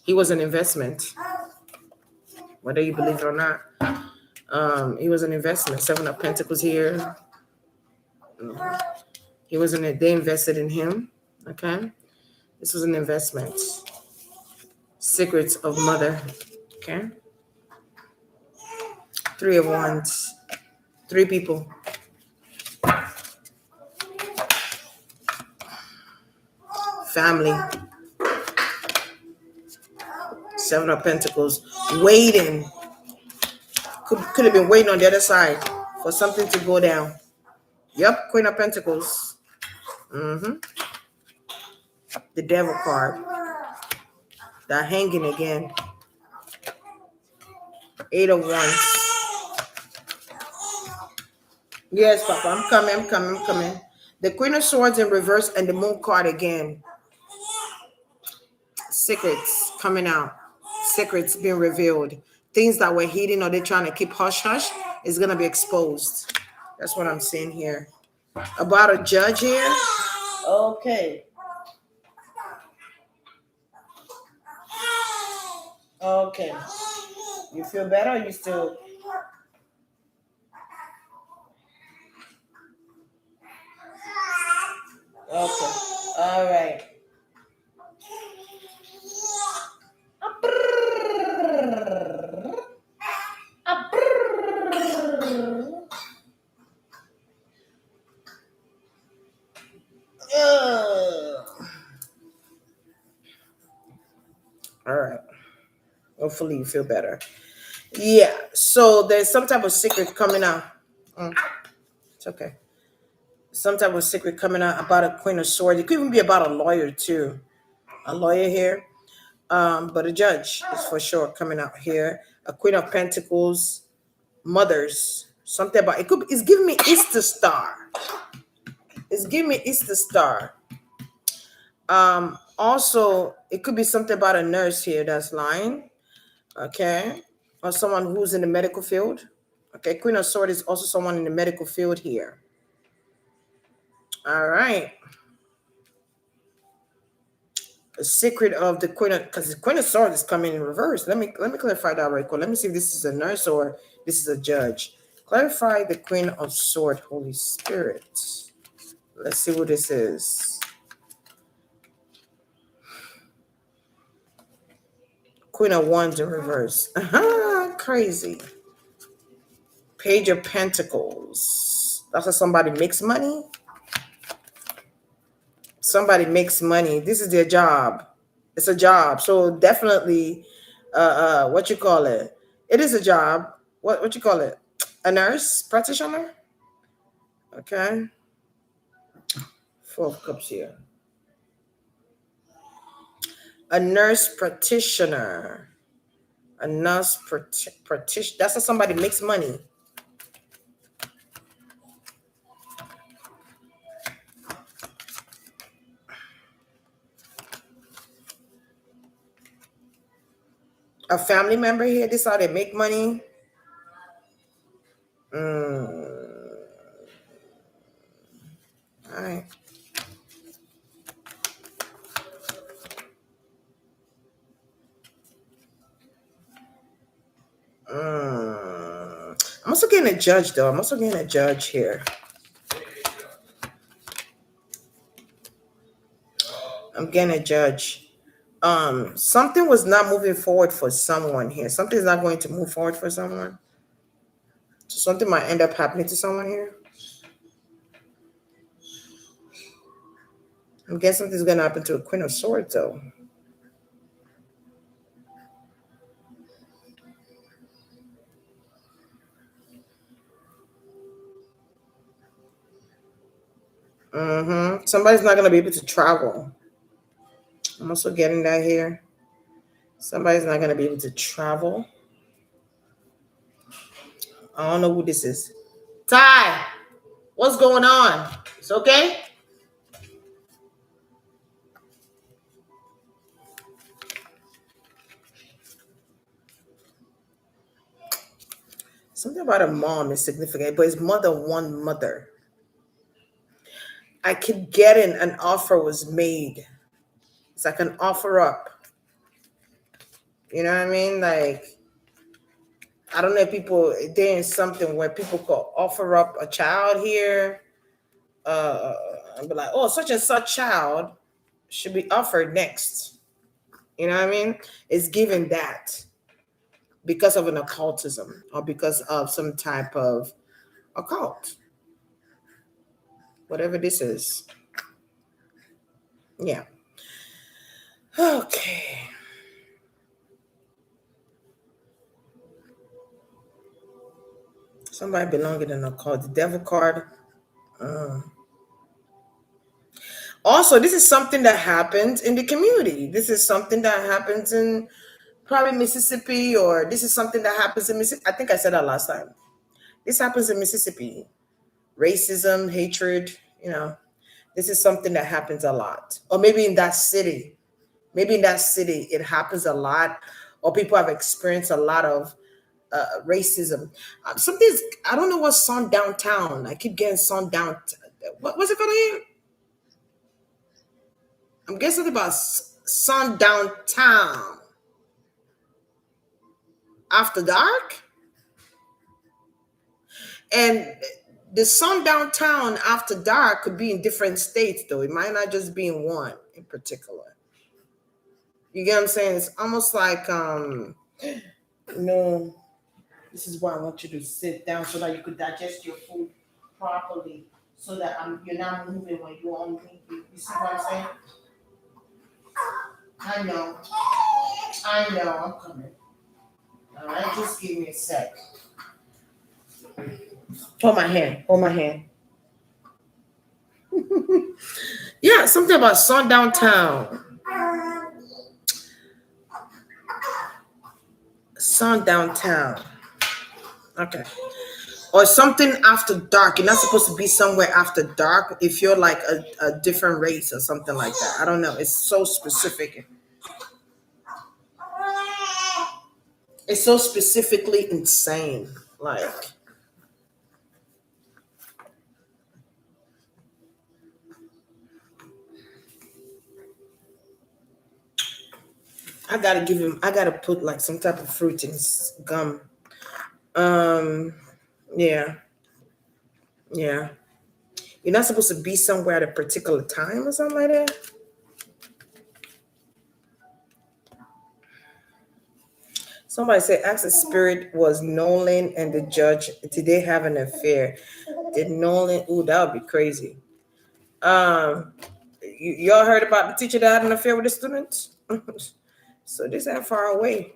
He was an investment, whether you believe it or not. He was an investment. Seven of Pentacles here. He was they invested in him. Okay. This was an investment. Secrets of mother. Okay. Three of Wands. Three people. Family. Seven of Pentacles. Waiting. Could have been waiting on the other side for something to go down. Yep. Queen of Pentacles. The Devil card. They're hanging again. Eight of Wands. Yes, Papa. I'm coming. The Queen of Swords in reverse and the Moon card again. Secrets coming out. Secrets being revealed. Things that were hidden or they're trying to keep hush-hush is going to be exposed. That's what I'm seeing here. About a judge here. Okay. Okay. You feel better or you still... Okay. All right. All right. Hopefully you feel better. Yeah. So there's some type of secret coming out. It's okay. Some type of secret coming out about a Queen of Swords. It could even be about a lawyer too. A lawyer here. But a judge is for sure coming out here. A Queen of Pentacles. Mothers. Something about it. It's giving me Easter Star. It's giving me Easter Star. Also, it could be something about a nurse here that's lying. Okay. Or someone who's in the medical field. Okay. Queen of Swords is also someone in the medical field here. All right. The secret of the Queen of, because the Queen of Swords is coming in reverse. Let me clarify that right quick. Let me see if this is a nurse or this is a judge. Clarify the Queen of Swords, Holy Spirit. Let's see what this is. Queen of Wands in reverse. Crazy. Page of Pentacles. That's how somebody makes money. Somebody makes money. This is their job. It's a job. So definitely, what you call it? It is a job. What you call it? A nurse practitioner? Okay. Four of Cups here. A nurse practitioner. A nurse practitioner. That's how somebody makes money. A family member here. This is how they make money. All right. I'm also getting a judge though. I'm also getting a judge here. I'm getting a judge. Something was not moving forward for someone here. Something's not going to move forward for someone. So something might end up happening to someone here. I'm guessing something's gonna happen to a Queen of Swords, though. Somebody's not gonna be able to travel. I'm also getting that here. Somebody's not gonna be able to travel. I don't know who this is. Ty, what's going on? It's okay? Something about a mom is significant, but it's more than one mother. I keep getting an offer was made. It's like an offer up. You know what I mean? Like, I don't know if people doing something where people could offer up a child here, and be like, oh, such and such child should be offered next. You know what I mean? It's given that because of an occultism or because of some type of occult, whatever this is. Yeah. Okay. Somebody belonging in a cult. The devil card. Uh. Also, this is something that happens in the community. This is something that happens in probably Mississippi, or this is something that happens in Mississippi. I think I said that last time. This happens in Mississippi. Racism, hatred, this is something that happens a lot. Or maybe in that city. Maybe in that city it happens a lot, or people have experienced a lot of racism. Something's, I don't know what's on downtown. I keep getting sun down. What's it called here? I'm guessing about sun downtown after dark. And the sun downtown after dark could be in different states, though. It might not just be in one in particular. You get what I'm saying? It's almost like, this is why I want you to sit down so that you could digest your food properly, so that you're not moving when you're on me. You see what I'm saying? I know. I'm coming. All right, just give me a sec. Hold my hand. Yeah, something about sundown town. Sundown town. Okay. Or something after dark. You're not supposed to be somewhere after dark if you're like a different race or something like that. I don't know. It's so specific. It's so specifically insane. Like, I gotta put like some type of fruit in his gum. Yeah. Yeah. You're not supposed to be somewhere at a particular time or something like that. Somebody said, ask the spirit, was Nolan and the judge, did they have an affair? Did Nolan, ooh, that would be crazy. Y'all heard about the teacher that had an affair with the students? So this ain't far away.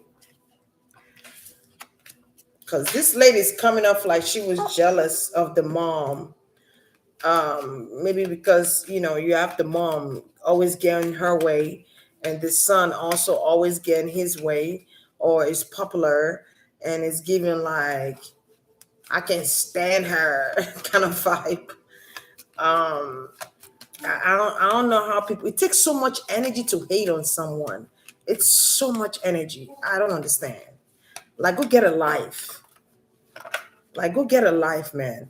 Because this lady's coming off like she was jealous of the mom. Maybe because, you have the mom always getting her way, and the son also always getting his way, or is popular and is giving like, I can't stand her kind of vibe. I don't know how people, it takes so much energy to hate on someone. It's so much energy. I don't understand. Like, go get a life. Like, go get a life, man.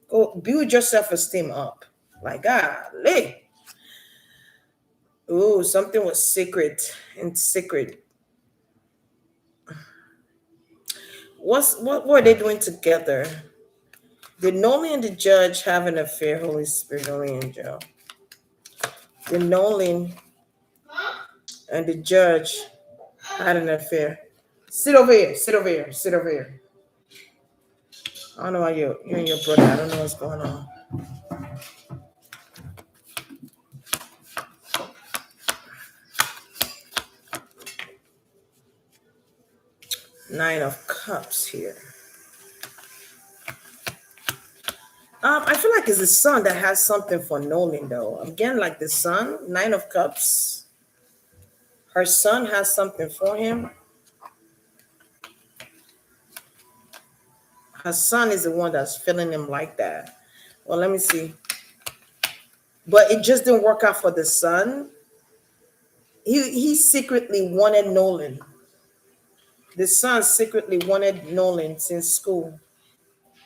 Go build your self-esteem up. Like, golly. Ooh, something was secret and secret. What were they doing together? Did Nolan and the judge have an affair? Holy Spirit, Holy Angel. Did Nolan and the judge had an affair? Sit over here. I don't know why you and your brother. I don't know what's going on. Nine of Cups here. I feel like it's the sun that has something for Nolan though. Again, like the sun, Nine of Cups. Her son has something for him. Her son is the one that's feeling him like that. Well, let me see. But it just didn't work out for the son. He secretly wanted Nolan. The son secretly wanted Nolan since school.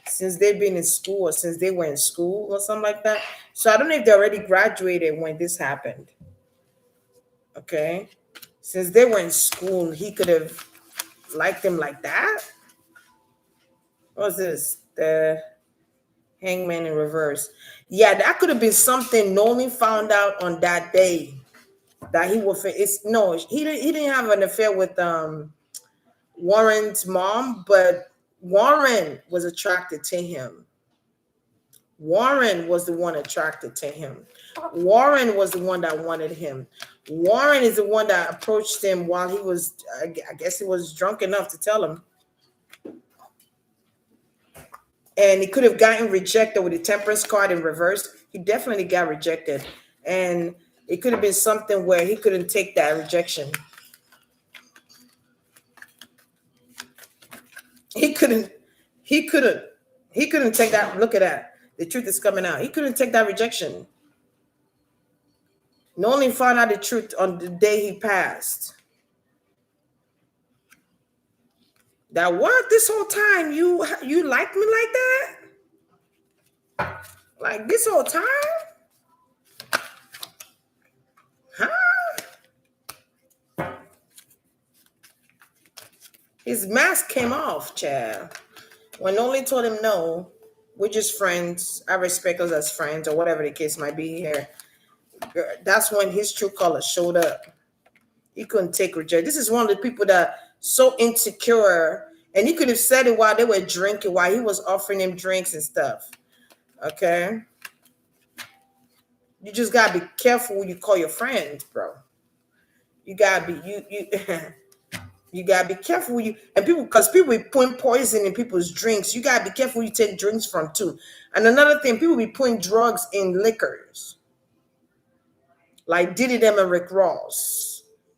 Since they've been in school or since they were in school or something like that. So I don't know if they already graduated when this happened. Okay. Since they were in school, he could have liked him like that. What was this? The Hangman in reverse. Yeah, that could have been something Nolan found out on that day that he would. It's no, he didn't have an affair with Warren's mom, but Warren was attracted to him. Warren was the one attracted to him. Warren was the one that wanted him. Warren is the one that approached him while he was, I guess he was drunk enough to tell him. And he could have gotten rejected with the Temperance card in reverse. He definitely got rejected. And it could have been something where he couldn't take that rejection. He couldn't take that. Look at that. The truth is coming out. He couldn't take that rejection. Nolan found out the truth on the day he passed. That what? This whole time you liked me like that? Like this whole time? Huh? His mask came off, Chad. When Nolan told him no, we're just friends. I respect us as friends, or whatever the case might be here. That's when his true color showed up. He couldn't take rejection. This is one of the people that so insecure, and he could have said it while they were drinking, while he was offering them drinks and stuff. Okay, you just gotta be careful when you call your friends, bro. You gotta be you gotta be careful when you and people because people be putting poison in people's drinks. You gotta be careful who you take drinks from too. And another thing, people be putting drugs in liquors. Like Diddy them and Rick Ross.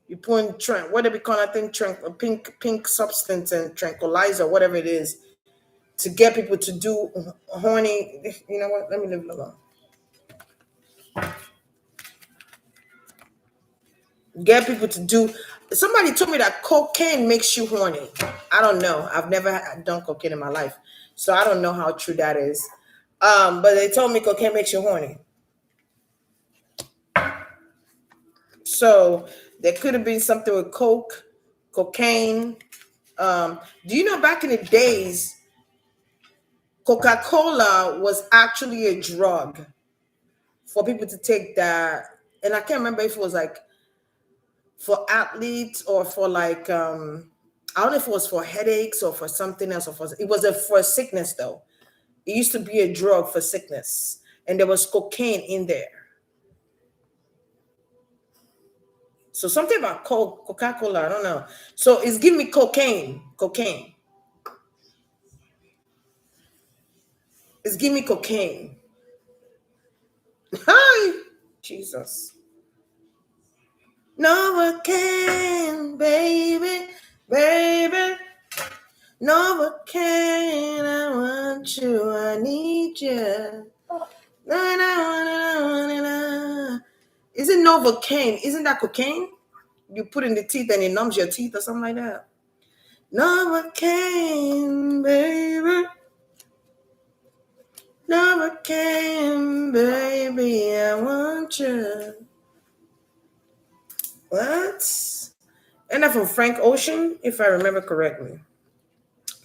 You put what do we call that thing? Pink substance and tranquilizer, whatever it is, to get people to do horny. You know what? Let me leave it alone. Get people to do. Somebody told me that cocaine makes you horny. I don't know. I've never done cocaine in my life, so I don't know how true that is. But they told me cocaine makes you horny. So there could have been something with cocaine. Do you know back in the days, Coca-Cola was actually a drug for people to take that. And I can't remember if it was like for athletes or for like, I don't know if it was for headaches or for something else. It was for a sickness though. It used to be a drug for sickness. And there was cocaine in there. So something about Coca-Cola, I don't know. So it's giving me cocaine. It's giving me cocaine. Hi, Jesus. Novocaine, baby. Novocaine, I want you, I need you. Isn't Novocaine? Isn't that cocaine? You put in the teeth and it numbs your teeth or something like that. Novocaine, baby. Novocaine, baby, I want you. What? And that from Frank Ocean, if I remember correctly.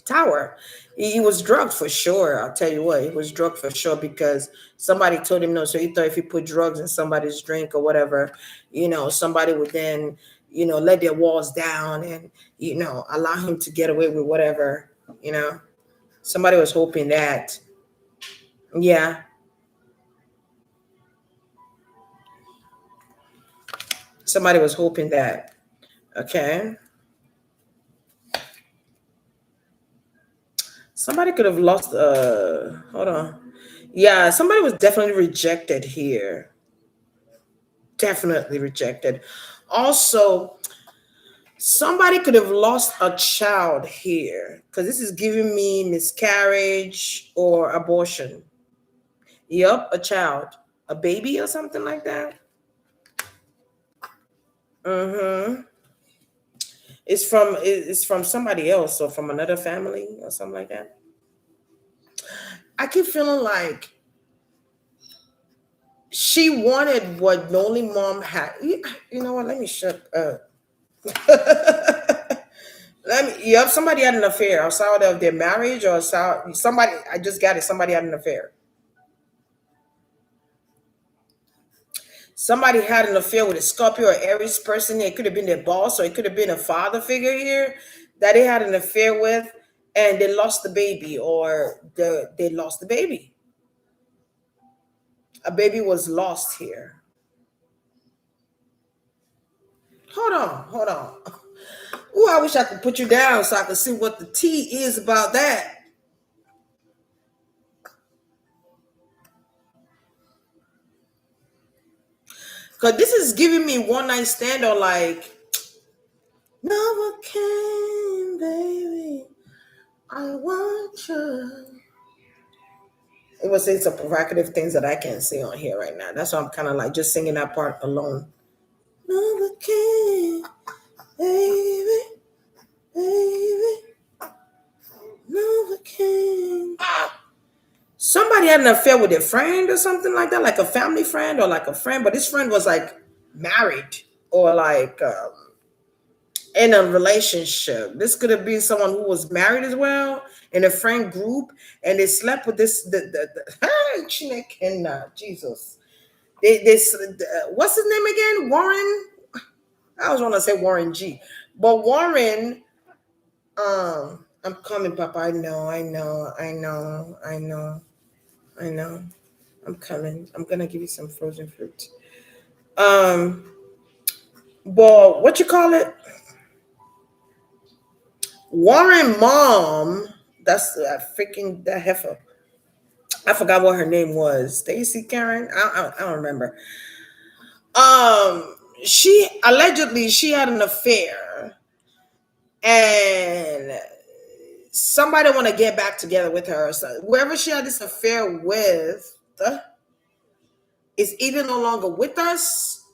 Tower. He was drugged for sure. I'll tell you what, he was drugged for sure because somebody told him no. So he thought if he put drugs in somebody's drink or whatever, somebody would then, let their walls down and, allow him to get away with whatever. Somebody was hoping that. Yeah. Somebody was hoping that. Okay. Somebody could have lost hold on. Yeah, somebody was definitely rejected here. Definitely rejected. Also, somebody could have lost a child here because this is giving me miscarriage or abortion. Yep, a child, a baby or something like that. Mm-hmm. It's from somebody else or from another family or something like that. I keep feeling like she wanted what Nolan mom had. You know what? Let me shut up. Let me. Yep, somebody had an affair outside of their marriage or outside somebody. I just got it. Somebody had an affair. Somebody had an affair with a Scorpio or Aries person. It could have been their boss or it could have been a father figure here that they had an affair with, and they lost the baby or they lost the baby. A baby was lost here. Hold on, hold on. Ooh, I wish I could put you down so I could see what the tea is about that. Cause this is giving me one night stand or like never came, baby. I want you. It was saying some provocative things that I can't say on here right now. That's why I'm kind of like just singing that part alone. Never came, baby, baby, never came. Somebody had an affair with a friend or something like that, like a family friend or like a friend, but this friend was like married or like in a relationship. This could have been someone who was married as well in a friend group, and they slept with this Chineke, Jesus. What's his name again? Warren. I was want to say Warren G, but Warren. I'm coming, Papa. I know, I know, I know, I know, I know. I'm coming. I'm gonna give you some frozen fruit. Um, but what you call it? Warren mom. That's freaking that heifer. I forgot what her name was. Stacy Karen. I don't remember. She allegedly she had an affair, and somebody want to get back together with her. So whoever she had this affair with is either no longer with us,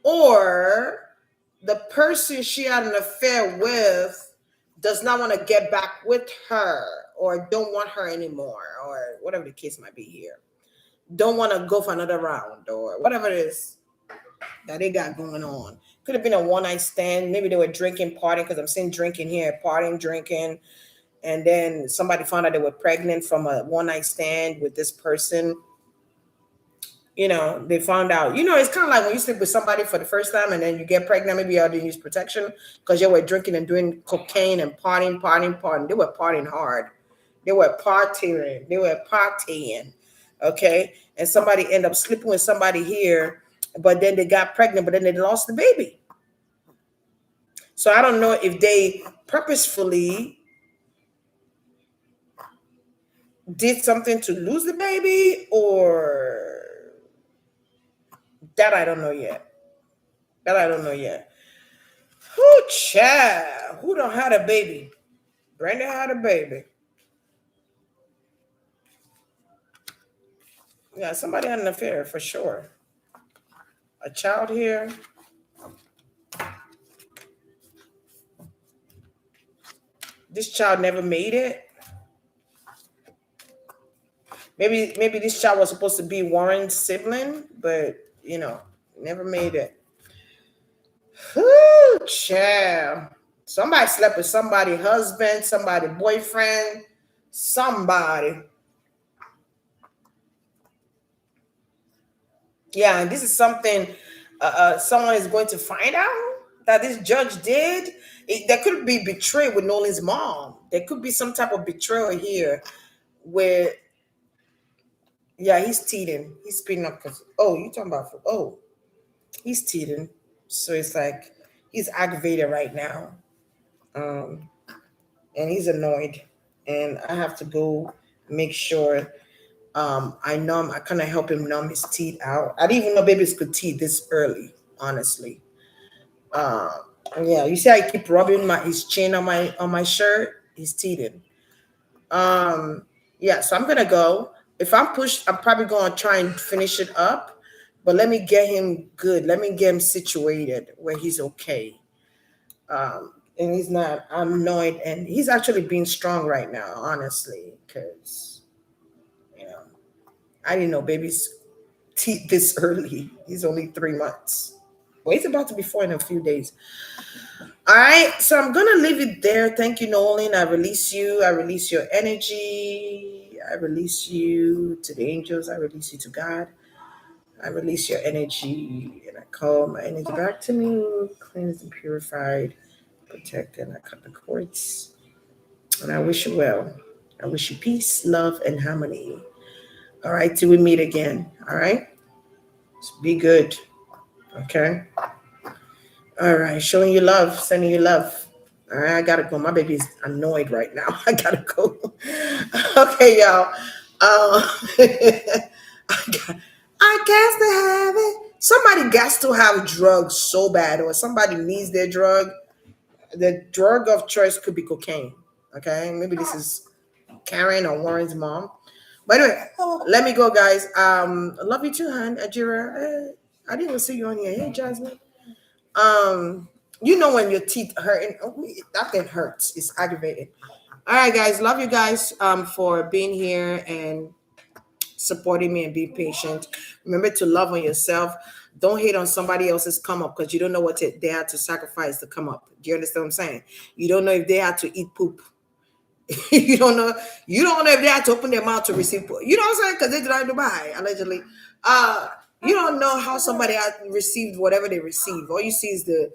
or the person she had an affair with does not want to get back with her or don't want her anymore or whatever the case might be here. Don't want to go for another round or whatever it is that they got going on. Could have been a one night stand. Maybe they were drinking, partying, because I'm seeing drinking here, partying, drinking. And then somebody found out they were pregnant from a one night stand with this person. They found out. It's kind of like when you sleep with somebody for the first time and then you get pregnant. Maybe you didn't use protection because you were drinking and doing cocaine and partying, partying, partying. They were partying hard. They were partying. They were partying. Okay. And somebody ended up sleeping with somebody here, but then they got pregnant, but then they lost the baby. So I don't know if they purposefully did something to lose the baby or that I don't know yet. That I don't know yet. Who child? Who don't had a baby? Brenda had a baby. Yeah, somebody had an affair for sure. A child here. This child never made it. Maybe this child was supposed to be Warren's sibling, but never made it. Whoo, child. Somebody slept with somebody's husband, somebody boyfriend, somebody. Yeah, and this is something someone is going to find out. that this judge did. There could be betrayal with Nolan's mom. There could be some type of betrayal here where, yeah, he's teething. He's speeding up because, oh, you talking about, oh, he's teething. So it's like he's aggravated right now. Um, and he's annoyed. And I have to go make sure I kind of help him numb his teeth out. I didn't even know babies could teeth this early, honestly. Uh, yeah, you see, I keep rubbing his chin on my shirt. He's teething. Um, yeah, so I'm gonna go. If I'm pushed, I'm probably gonna try and finish it up. But let me get him good. Let me get him situated where he's okay. And he's not. I'm annoyed, and he's actually being strong right now, honestly, because you know I didn't know babies teeth this early. He's only 3 months. Well, he's about to be 4 in a few days. All right, so I'm gonna leave it there. Thank you, Nolan. I release you. I release your energy. I release you to the angels. I release you to God. I release your energy, and I call my energy back to me, cleansed and purified, protected. And I cut the cords, and I wish you well. I wish you peace, love, and harmony. All right, till we meet again. All right, so be good. Okay. All right, showing you love, sending you love. All right, I gotta go. My baby's annoyed right now. I gotta go. Okay, y'all. I guess to have it. Somebody got to have drugs so bad, or somebody needs their drug. The drug of choice could be cocaine. Okay, maybe this is Karen or Warren's mom. But anyway, let me go, guys. I love you too, hon. Ajira. I didn't even see you on here. Hey, Jasmine. Um, you know when your teeth hurting, that thing hurts. It's aggravating. All right, guys. Love you guys for being here and supporting me and being patient. Remember to love on yourself. Don't hate on somebody else's come up because you don't know what they had to sacrifice to come up. Do you understand what I'm saying? You don't know if they had to eat poop. you don't know. You don't know if they had to open their mouth to receive poop. You know what I'm saying? Because they drive Dubai allegedly. You don't know how somebody had received whatever they received. All you see is the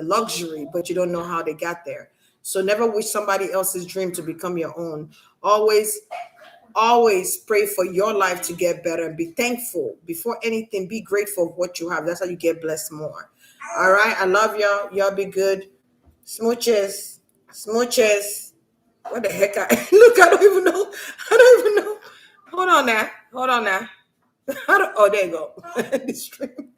luxury, but you don't know how they got there. So never wish somebody else's dream to become your own. Always, always pray for your life to get better and be thankful. Before anything, be grateful of what you have. That's how you get blessed more. All right. I love y'all. Y'all be good. Smooches. Smooches. What the heck? Look, I don't even know. I don't even know. Hold on now. Hold on now. Oh, there you go. The stream.